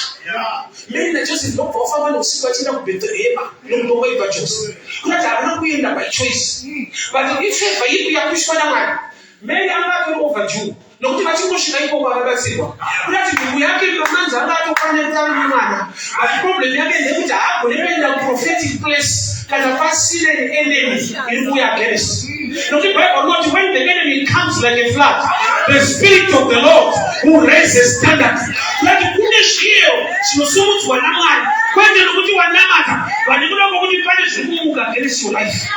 Mary naJoseph ndobva wafamba neusiku vachienda kuBethlehem nomutongo waibva Joseph kunati havana kuenda by choice but ifevha ipi yakuiswa naMwari. Mary anga overdue nokuti vachingosvika ikoko akabatsirwa kunati nhumbu yake mamanzi anga atofanira mwana but problem yake ndekuti haagone kuenda kuprophetic place kana pasine enemy iri kuuya against nokuti Bible noti when the enemy comes like a flood the spirit of the Lord who raises standards kunati kune zviyo zvinosumudzwa naMwari kwete nokuti wanamata vane kuda kwokuti pane zviri kumuka against your life.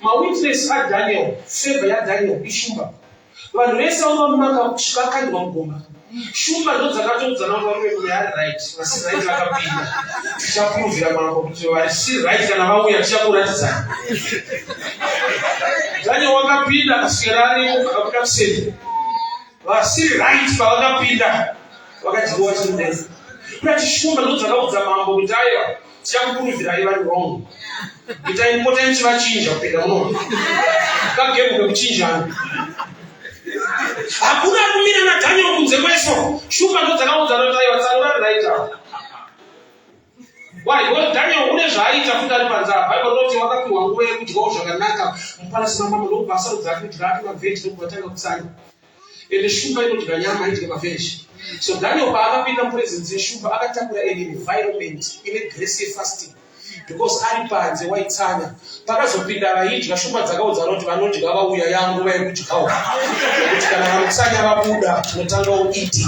Mawitness a Daniel, favor ya Daniel, ishumba. Vanhu vese vanomaka kusvika akandwa mugomba. Shumba ndo dzakatodzana varume kuti ari right, vasi right vakapinda. Tichaprovira mambo kuti vari si right kana vauya tichakuratidzana. Daniel wakapinda akaswera arimo akabuda kuseri. Vasi right pavakapinda vakadyiwa chimudenga. Kunati shumba ndo dzakaudza mambo kuti aiwa tichakuprovira vari wrong. Ita important vachinja kupinda muno kagemuke kuchinjana hakuna kumira na Daniel kunze kweso shumba ndo dzakaudza kuti aiwa tsanura raita why God Daniel une zvaaita kuti ari panzara Bible noti wakapiwa nguva yekudyawo zvakanaka muparasi mamama ndokubasa kuti rati mavheji ndokutanga kutsanya ende shumba inodya nyama idye mavheji. So Daniel paakapinda mupresence yeshumba akatakura an environment ine grace fasting because ari panze waitsanya pakazopinda vaidya shumba dzakaudza kuti vanodya vauya yangu vayekudyawo kuti kana vanotsanya vabuda tinotanga uiti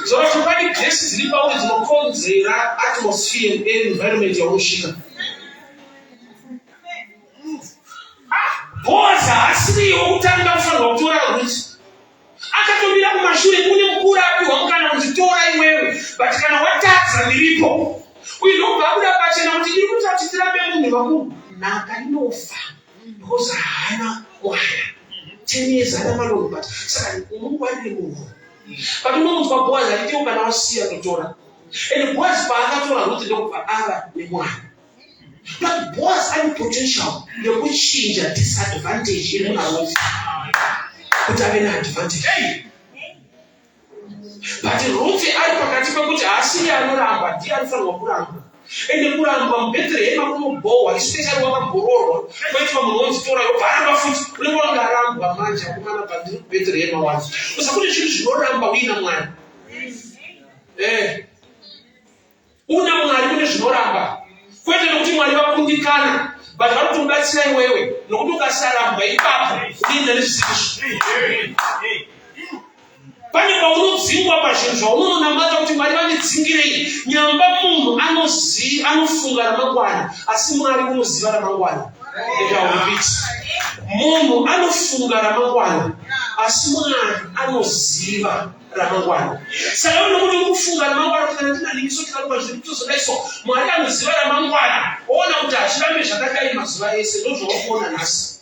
so pane grace dziri pauri dzinokonzera atmosphere environment yaunosvika. Boazi haasiriwo kutanga kufanirwa kutora Ruth akatomira kumashure kune mukuru apiwa mukana kuti tora iwewe but kana watadza ndiripo uyu ndobva vaku naka inofa because haana mwana 10 years haana maloni but saka umungwarire munhu but unomunzwa Boaz achiti kana wasiya totora and Boaz paakatora Ruth ndokubva ava nemwana but Boaz ane potential yekuchinja disadvantage iri muna Ruth kuti ave neadvantage but Ruth ari pakati pekuti haasiye anoramba ndiye anofanirwa kuramba ende kuramba muBethlehem kunobohwa especially wakabhororwa kwaitwa munhu wonzitora yobva aramba futi unenge wanga arambwa manje akumana pandiri kuBethlehem wanzi kusa kune zvinhu zvinoramba uina mwari una mwari kune zvinoramba kwete nekuti mwari vakundikana but vari kuti ubatsira iwewe nokuti ukasaramba ipapo unoenda nezvisizvi pane paunodzingwa pazvinhu zvaunonamata kuti mwari vanedzingirei nyamba munhu anofunga ramangwana asi mwari unoziva ramangwana edauripiti munhu anofunga ramangwana asi mwari anoziva ramangwana saka unokuti ukufunga ramangwana kuti kana tinaningiso tikaruka zviri kutozodaiso mwari anoziva ramangwana oona kuti hazvirambe zvakadai mazuva ese ndozvaukuona nhasi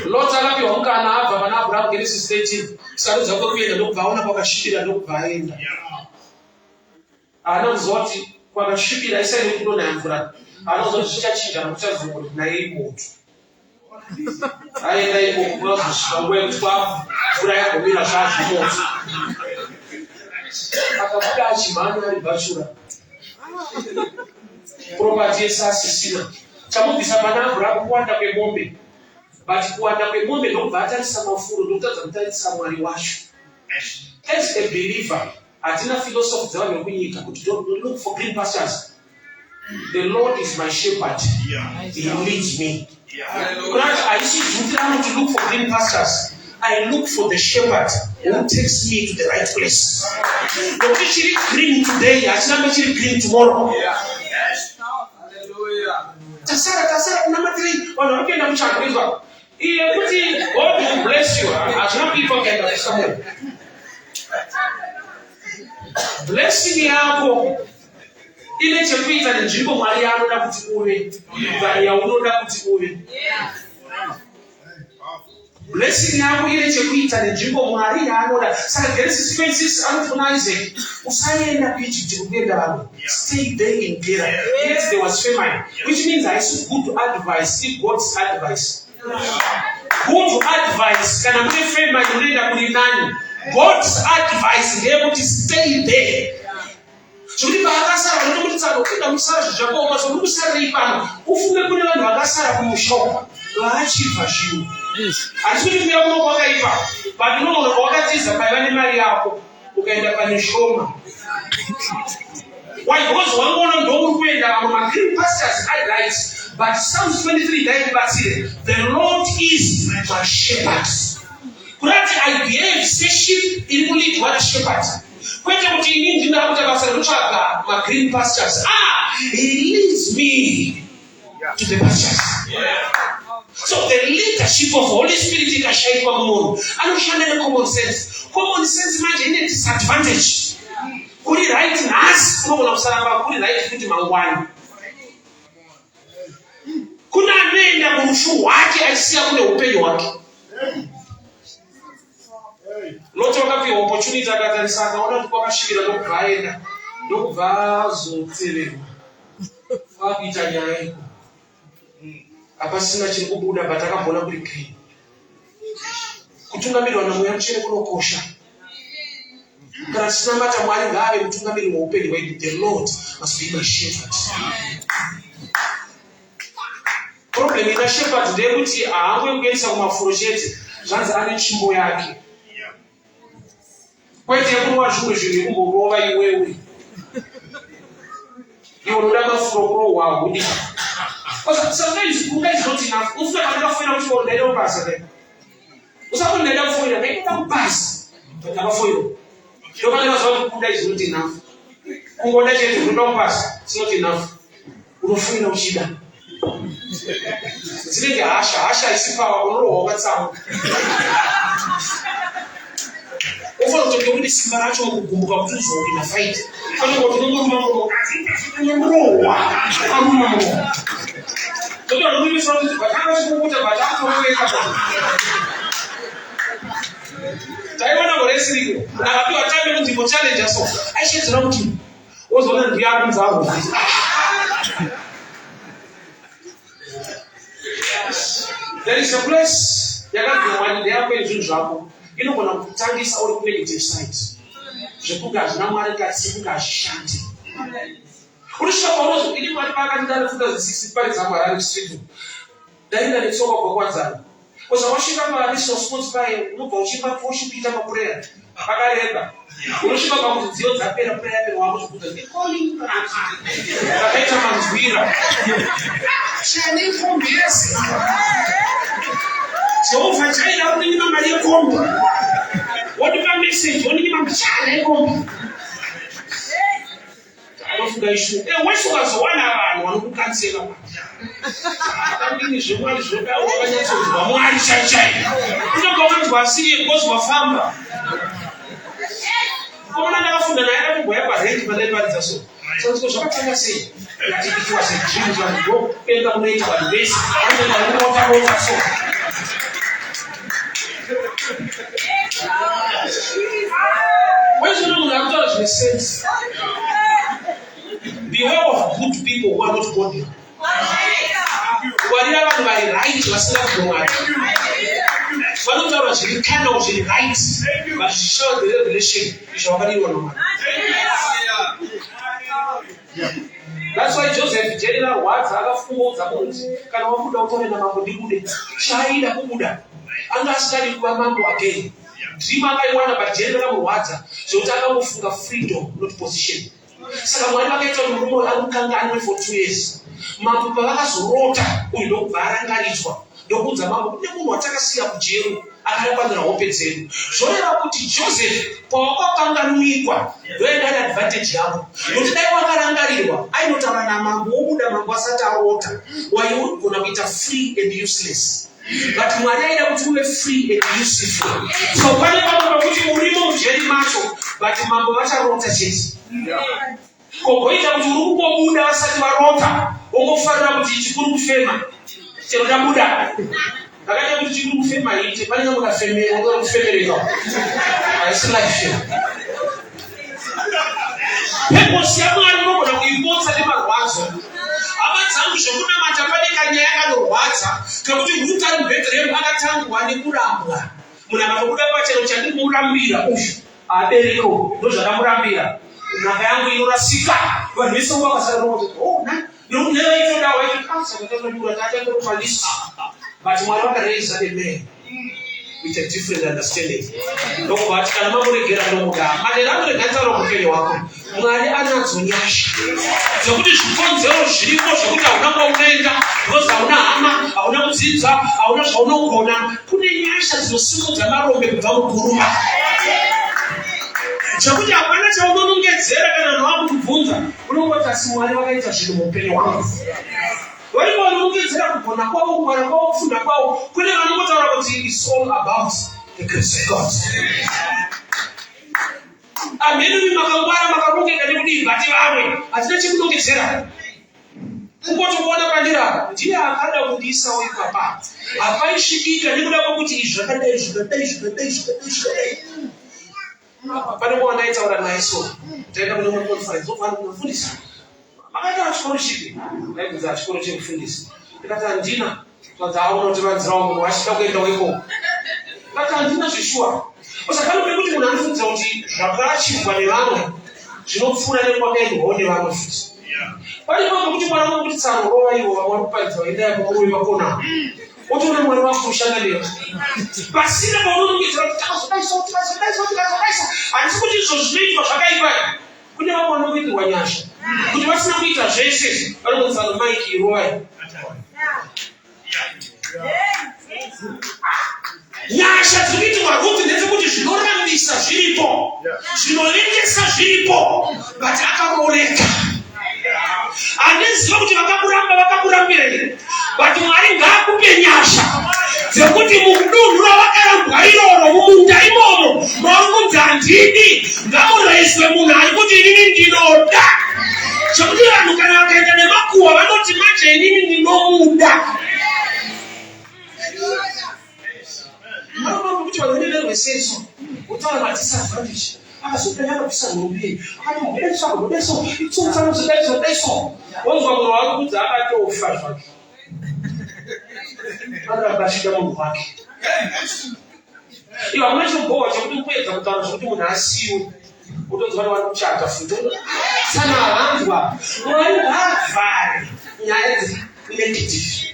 Lot akapiwa mukana abva pana Abraham Genesis 13 sarudza kwekuenda ndokubva aona kwakasvibira ndokubva aenda anoziva kuti kwakasvibira isaine kunonaya mvura anoziva kuti zvichachinja nokuchazongori naye imoto aenda ikoko kunazosvika nguva yekuti mvura yagomira zvazvimoto akabuda achimhanya ari bachura propati yese asisina chamubvisa pana Abraham kuwanda kwemombe but kuwanda kwemombe ndokubva atarisa mafuro ndokutadza kutarisa mwari wacho as a believer hatina philosophy dzevanhu vekunyika kuti don't look for green pastures. The Lord is my shepherd. He leads me. I see to look for green pastures. I look for the shepherd who takes me to the right place. Not actually green today, I not actually green tomorrow. Tasara, number 3. God will bless you. As not people can understand. Blessing yako ile chepita ni nzvimbo mwari anoda kuti uve ya unoda kuti uve. Blessing yako ile chepita ni nzvimbo mwari anoda. Saka Genesis 26 anofuna Isaac usaenda kuIjipti kuenda vanhu. Stay there in Gerar. Yes, there was famine, which means I see good advice, see God's advice. Good advice kana mune famine unoenda kuri nani? God's advice ndeyekuti stay there. Zviri paakasara vanotomutitsana kupinda musara zvichakoma so muri kusarei pano ufunge kune vanhu vakasara kumusha vaachibva zvinhu hatisi kuti kuya kunoko wakaipa but unoona wakatiza paiva nemari yako ukaenda pane shoma. Why? Because wangoona ndouri kuenda vamwe magreen pastures are right, but Psalms 23 ndaibatsire the Lord is my shepherd. Kurati I behave sheep iri kulidwa nashepherd. Kwete kuti inini ndinoda kuita basa rekutsvaga magreen pastures. He leads me to the pastures. So the leadership of Holy Spirit ikashaikwa munhu anoshanda necommon sense. Common sense manje ine disadvantage. Kuri right nhasi unogona kusaramba kuri right kuti mangwani. Kuna anoenda murufu hwake aisiya kune upenyu hwake. Lot wakapiwa opportunity akatarisa akaona kuti kwakasvibira ndokubva aenda ndokubva azotevera akuita nyaya iko hapasina chiri kubuda but akambona kuri green. Kutungamirwa namweya mutsvene kunokosha. Kana tisinamata mwari ngaave mutungamiri weupenyu hwedu. The Lord must be my shepherd. Problem ina shepherd ndeyekuti haangwengoendesa kumafuro chete zvanzi ane tsvimbo yake. Kwete kurova zvimwe zvinhu kumborova iwewe. Iwe unoda mafuro kurohwa hudi. Sometimes kunga is not enough. Ufuka pandakafoira kuti ndaida kupasa ne. Usako ndaida kufoira ndaida kupasa. Ndakafoira. Ndofanira kuti kunga is not enough. Kungoda chete unoda kupasa. It's not enough. Unofoira uchida. Dzinenge hasha isipawa unorohwa wakatsamuka. Ufana kutoka wini simba racho kukumbuka mtuzo ina fight. Kama kwa tunungu mambo mroa. Amuna mroa. Toka ndugu sana bataka sikukuta bataka wewe kama. Taiwa na boresi liko. Na wapi watabe mtimo challenge so. Aisha zinamuti. Wozo na ndio hapo mzao. There is a place yakati yako injunju hapo. Ino kuna kutangisa or negative sides. Je kuga na mwari kasi kuga shanti. Ulisha barozo ili mwari paka ndani futa zisipari za marari street. Daina ni soka kwa kwanza. Kwa sababu shika kwa aliso sports by nuko uchipa kuoshi pita kwa prayer. Paka leba. Ulisha kwa mtizio za prayer pero wako kuta ni calling aka. Akaita manzwira. Shani kombiesi. So fachaila uni mama ya kombi. What if I message? Uni mama chale kombi. Alofuga issue. Wewe wazo wana abantu wanukukansela. Kandi jemali joga wakanyatso bamwali chai. Kuno kwa mtu asili because wafamba. Kona nakafunda naye akubwa yaba rent balebaliza so. So ndiko shakatanga sei. Ati was a dream and go penda kunaita wa base. Ana na wota so. When you know that God is sense. Beware of good people who are not godly. Whatever you are right, you are still wrong. One of them is kind of right, but show the revelation is already wrong. That's why Joseph general was akafunga zabuti kana wakuda utone na mambo dikude shaida kubuda understand kwa mambo again dream kai wana but general mwaza so utaka kufunga freedom not position saka mwana wake to murumo alukangana for 2 years mambo baka zorota undo barangalizwa ndokudza mambo kune munhu wataka siya kujero akayapandira hope dzenu zvoera kuti Joseph pawakakanganwikwa ndoenda advantage yavo nokuti dai wakarangarirwa ainotaura namambo wobuda mambo asati arota waigona kuita free and useless but mwari aida kuti uve free and useful so pane pamwe pakuti urimo mujeri macho but mambo vacharota chete kogoita kuti uri kungobuda vasati varota wongofarira kuti chikuru kufema chero tabuda Akanya kuti chikuru kufema ite pane ngamuna femera ngoro kufemereka asi life pepo siamwari nogona kuibotsa nemarwadzo amadzangu zvokuna matapane kanyaya kanorwadza kakuti Ruth Bethlehem akatangwa nekurambwa munhu akabuda pachero chandimurambira uyu abereko ndozvakamurambira nhaka yangu inorasika vanhu vese vakasaroti but Mwari raised a man with a different understanding. No, but can mamure gera no muda. Madera mure kata ro mukele wako. Mwari anazonyasha. Zokuti zvikonzero zviripo zvokuti hauna unoenda, because hauna hama, hauna kudzidza, hauna zvaunogona. Kune nyasha dzinosimudza marombe kubva muguruma. Chokuti hapana chaunonongedzera kana vanhu vakukubvunza. Unongoti asi Mwari vakaita zvinhu muupenyu hwako. Wari vanongedzera kugona kwavo, kungwara kwavo, kufunda kwavo. Kune vanongotaura kuti it's all about the grace of God. Ameni makangwara makarongeka nekudii bati vamwe hatina chekunongedzera. Kungotokuona pandira ndiye akada kundiisawo ipapa. Hapaisvikika nekuda kwokuti izvi zvakadai. Pane mwana aitaura naye so. Taenda kune mwana conference ofana kumufundisa. Makata chikoro chipi? Naibvunza chikoro chekufundisa. Ndikati handina. Twadza aunotivanzirawo munhu wachida kuenda weko. Ndikati handina zvishua. Usakano pekuti munhu anofundisa kuti zvakachibva nevamwe zvinopfuura nekwakaendwawo nevamwe futi. Pane pamwe kuti mwana unokuti tsaro rova ivo vamwe vanoparidzwa enda yako murume pakona. Otoona mwari wako kushanda newe. Pasina paunonongedzera kuti takazodaisa. Handisi kuti izvo zvinoitwa zvakaipa. Kune vamwe vanokuitirwa nyasha. Kuti vasina kuita zvese vanongotsana maiki irova. Nyasha dzinoitirwa Ruth ndedzekuti zvinorambisa zviripo, zvinolengesa zviripo, but akarooreka. Handiziva kuti vakamurambira here, but Mwari ngaakupe nyasha dzekuti mukudunhu ravakarambwa iroro mumunda imomo maungunzi handidi ngamureiswe munhu ari kuti inini ndinoda. Zvekuti vanhu kana vakaenda nemakuhwa vanoti manje inini ndinomuda. Kuti vanhu vene verweseso utaura madisadvantage akazopenya kapisa nhumbi akati mudeso itsotsanozideso wonzwa munhu wake kudzi akatofa zvake akabashida munhu wake. Ivo hamuna chimbowa chekuti kuedza kutaura zvokuti munhu asiwe utonzi vana vari kuchata futi sana hanzwa mwari havhari nyaya negative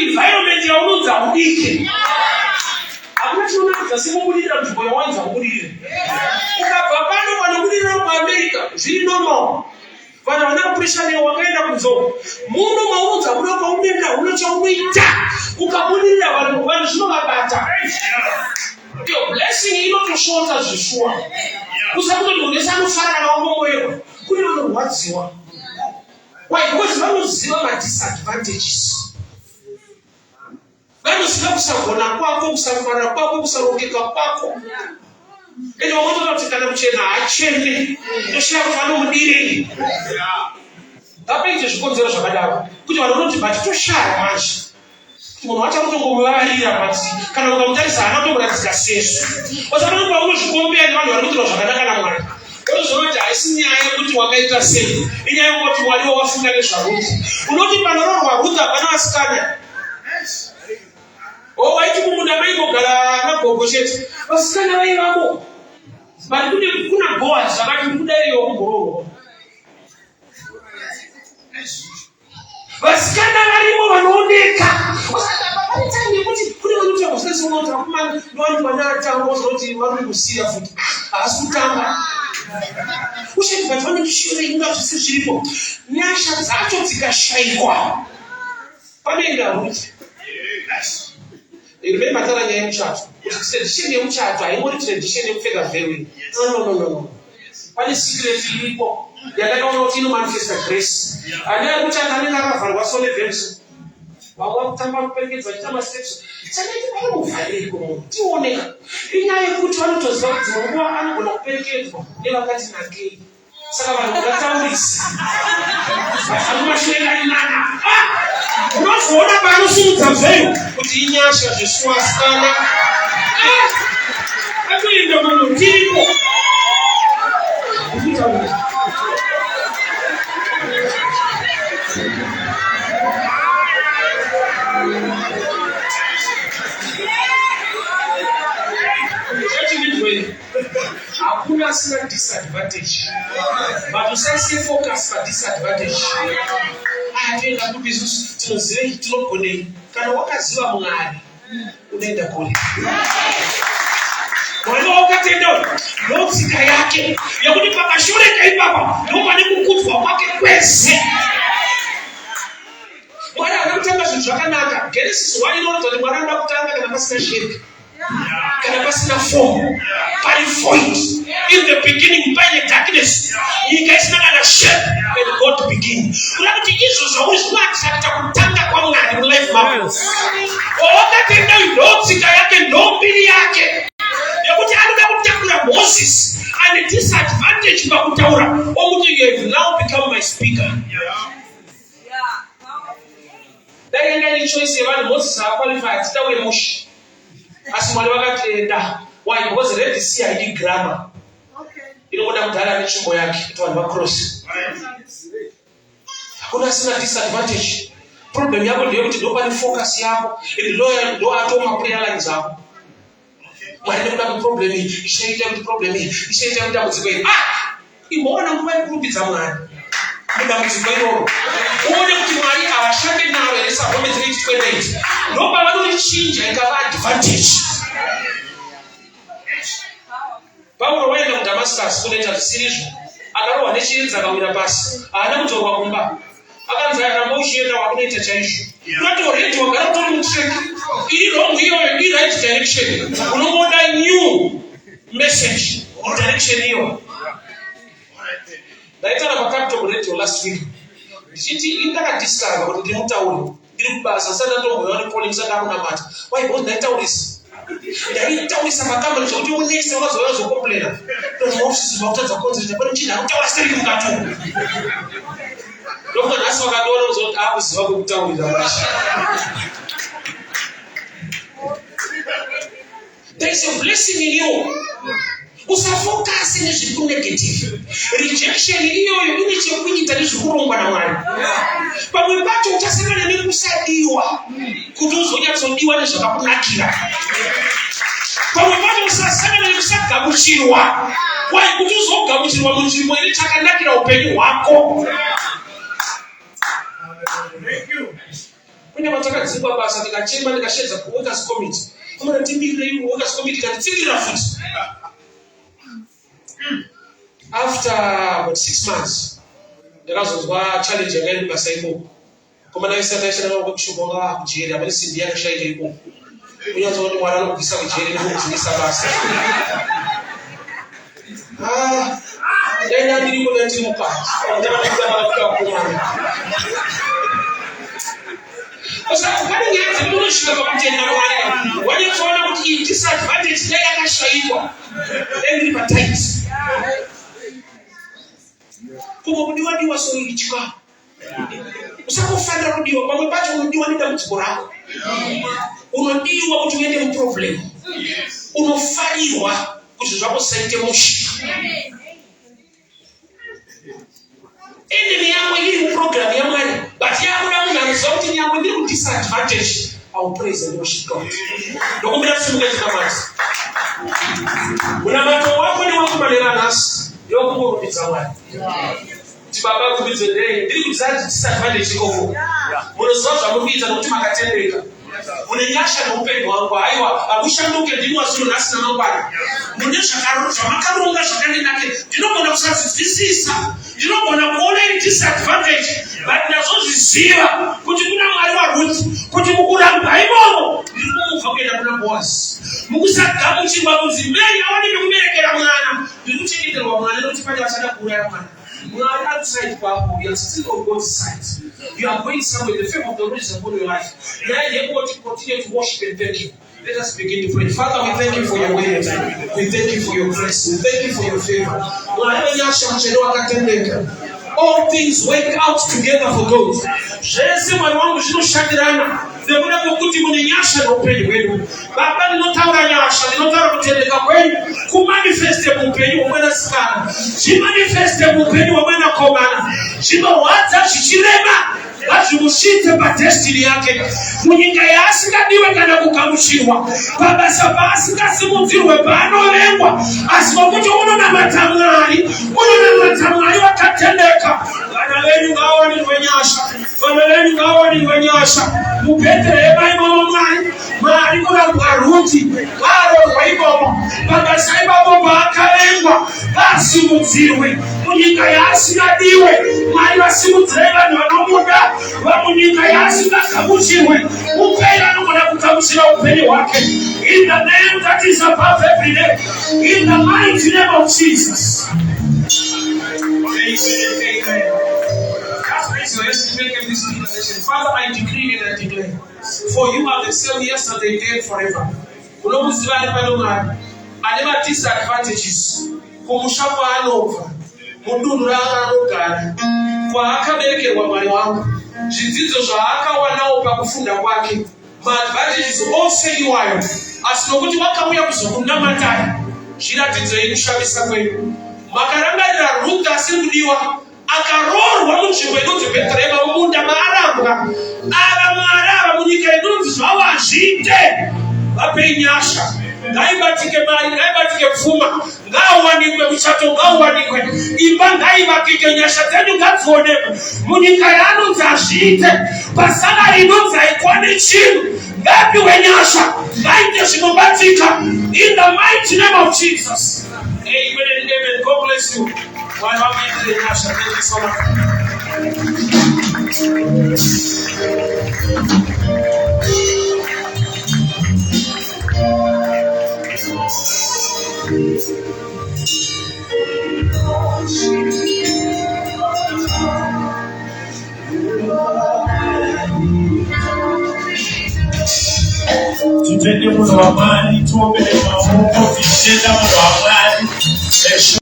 environment yaunonzi haudike. Hakuna chinonakidza semubudirira nzvimbo yawanza kubudirira. Ukabva pano panobudirira kuAmerica zviri normal. Vanhu havana kupurisha newe wakaenda kunzou. Muno maunonzi hakuda kwaunoenda huna chaunoita. Ukabudirira vanhu zvinovabata. Your blessing inotoshota zvishua. Usakutoti munhu wese anofara nawangomoyerwa. Kune vanorwadziwa. Why? Because vanoziva madisadvantages. Vanoziva kusagona kwako, kusafara kwako, kusarongeka kwako. Ende vamotona kuti kana muchena hachene toshiya kuti vanomudiri. Ngapaite zvikonzero zvakadaro kuti vanhu vanoti bati toshaya manje. Munhu wacha kutongomuvarira bati kana ukamutarisa hana kutomuratidzika sesu. Osati paunozvikombera nevanhu vari kuita zvakanaka naMwari. Unozoti haisi nyaya yekuti wakaita sei, inyaya yekuti Mwariwo wafunga nezvaRuti. Unoti panororwa Ruti hapana vasikana. Waiti mumunda maingogara naGogosheti, vasikana vaivamo. Bati kuna Boazi zvakati kudaiwo kugororwa. Vasikana varimo vanooneka. Kuti kune vanoti vakusesi unoti vakomana nevanhu vanatanga vozoti vari kusiya futi. Haasi kutanga. Ushati vanhu vanekishure inga zvisi zviripo. Nyasha dzacho dzikashayikwa. Panoenda Ruti. Remember tara nyaya yemuchato. Tradition yemuchato haingori tradition yekupfeka vheri. No. Pane secret iripo. Yakaona kuti inomanifesta grace. Ani ari muchato anenge akavharwa so nevheri. Vamwe kutamba kuperekedza chitamba steps. Saka vanomuvhariko munhu tioneka. Inyaya yekuti vanotoziva kuti dzimwe nguva anogona kuperekedzwa nevakati nakei. Saka vanhu ngataurisa. Vasamumashure nana. Unozoona paanosimudza vheri kuti inyasha zviswasikana. Atoenda munhu tiripo. Hakuna sina disadvantage. But usase focus pa disadvantage. Atoenda kubizusu tinozive tinogonei. Kana wakaziva Mwari unoenda kule. Mwari wakatenda ndotsika yake yekuti pakashoreka ipapa ndopane kukudzwa kwake kwese. Mwari akatanga zvinhu zvakanaka. Genesis 1 inoronza kuti Mwari anoda kutanga kana pasina shape. Kana pasina form. By void. In the beginning, by the darkness. Nyika isina kana shape. And God begin. Kuna kuti izvo zvauzvinatisa kutanga kwa Mwari mulife mako. Wakatenda ndotsika yake ndombiri yake. Yekuti anoda kutakura Moses. And a disadvantage pakutaura. Omuti you have now become my speaker. Dai ndi choice yevanhu Moses qualified taure mushi. Asi Mwari vakatenda. Why? Because Red Sea haidi grammar. Inogoda kudhara netsvimbo yake kuti vanhu vacross. Hakuna sina disadvantage. Problem yako ndeyekuti ndopane focus yako. Ndo atoma prayer lines ako. Mwari nekuda kuproblem iyi, ichaita kuti problem iyi, ichaita kuti dambudziko iri. Imboona nguva yekurumbidza Mwari. Dambudziko iroro. Uone kuti Mwari havashande naro here saRomans 8:28. Ndopa vanochinja ikava advantage. Paulo waenda kuDamascus kunoita zvisizvo. Akarohwa nechirinzi akawira pasi. Haana kutorwa kumba. Akanzi ramba uchienda wakunoita chaizvo. Unatoredi wagara utori mutrek. Iri wrong iyoyo, iri right direction. Unongoda new message direction iyo. Ndaitaura paCapital Radio last week. Ndichiti indakadiscover kuti ndimutauri. Iribasa sana ndo moyo calling sana kuna mata. Why was that taurus? Taurus makamba nje kuti unese wazo complain. Ndo office zimauta konzi kwa nchi na utawasiri mkatu. Ndio nasi wakadona uzo hapo si wako kutauri basi. There is a blessing in you. Usafocus in the negative. Rejection hiyo inicho kunyitalisha kurongwa na mwali. Pamwe bacho utasema na mimi kusaidiwa. Kutuzo nyazodiwa na shakakunakira. Pamwe bacho usasema na mimi kusakabushirwa. Why kutuzo kabushirwa munjimwe ile chakanakira upenyu wako. Thank you. Kuna mataka zibwa basa nikachemba nikasheza kuweka committee. Kama natimbile hiyo kuweka committee kanitsingira futi. After about 6 months, the guys was challenging again by saying, "Come on, I said I should not show up jail. I'm just in the shade. We are told one of the savage jail in this abas." Then I didn't go to the park. Because when you have to do this, when you find out the disadvantage, they are shaywa. Then you tight. Kuko kudiwa diwa so ilichika. Usakufanya kudiwa kwa mbacho unadiwa nenda mtibora. Unadiwa kutuende mproblem. Unofaliwa kutuzwapo saite mushi. Enemy yangu hili program ya mwani. But ya na result ni yangu ndi disadvantage. I'll praise and worship God. Ndio kumbe simgezi kama hizi. Una mato wako ni wako manena nasi. Ndio kupita wani. Tibaba kubizende ndiri kuzaji disadvantage koko. Munozoza mubita nokutima katendeka. Munenyasha na upendo wangu aiwa abushanduke ndinwa sulu nasi na mangwana. Munyesha karusha makarunga shakani nake. Ndinobona kusasisisa. Ndinobona kuona disadvantage. But nazo zisiwa kuti kuna mwali wa Ruth kuti mukuramba ibomo. Ndikufa kwenda kuna boss. Mukusagamu chimba muzimeli awani kuberekera mwana. Ndikuchikitwa mwana notipanya wasada kura mwana. You are outside Bible, you are still on God's side. You are going somewhere, the fame of the Lord is upon your life. You are able to continue to worship and thank Him. Let us begin to pray. Father, we thank you for your word. We thank you for your grace. We thank you for your favor. All things work out together for good. Jese mwanangu shino shadirana. Zebuna kukuti munyasha na upenyu wenu. Baba ninotaura nyasha, ninotaura kutendeka kwenu. Kumanifeste mupenyu wamwena sikana. Chimanifeste mupenyu wamwena komana. Chino waza chichirema. Ajushite pa destiny yake. Munyinga yasi kadiwe kana kukamushirwa. Baba sabasi kasimuziwe pano lengwa. Asimokuti uno na matamari wakatendeka. Wanaleni ngawa ni wenyasha. Mupetere eba imomo mari kuna kwaruti. Waro kwa imomo. Baba saiba bomba akalengwa. Asimuziwe. Munyinga yasi kadiwe. Mari wasimuziwa nomuda. Wamunyika yasi nakamuchiwe upenda nukona kukamuchira upeni wake in the name that is above every name, in the mighty name of Jesus. Amen. Father, I decree and I declare, for you are the same yesterday, today, forever. I never disadvantages. Kumushapa anova mundunura anogara kwa akaberekerwa mwali wangu zvidzidzo zvaakawana pakufunda kwake maadvantages ose iwayo asi nokuti wakauya kuzokunamatai zviratidzo yekushamisa kwenu makarangarira Ruth asiri kudiwa akarorwa munzvimbo inonzi Bheterehema mumunda maarambwa ava munyika inonzi zvavo hazviite vapei nyasha ngaibatike mari ngaibatike pfuma ngauwanikwe muchato ngauwanikwe imba ngaivakike nyasha dzenyu ngadzionekwe munyika yaanonzi hazviite pasaka inonzi haikwane chinhu ngapiwe nyasha ngaite zvinobatika in the mighty name of Jesus. Amen and amen. God bless you. While I'm in the nyasha, thank you so much. Tende muno amani tuogere mamungu tishenda mu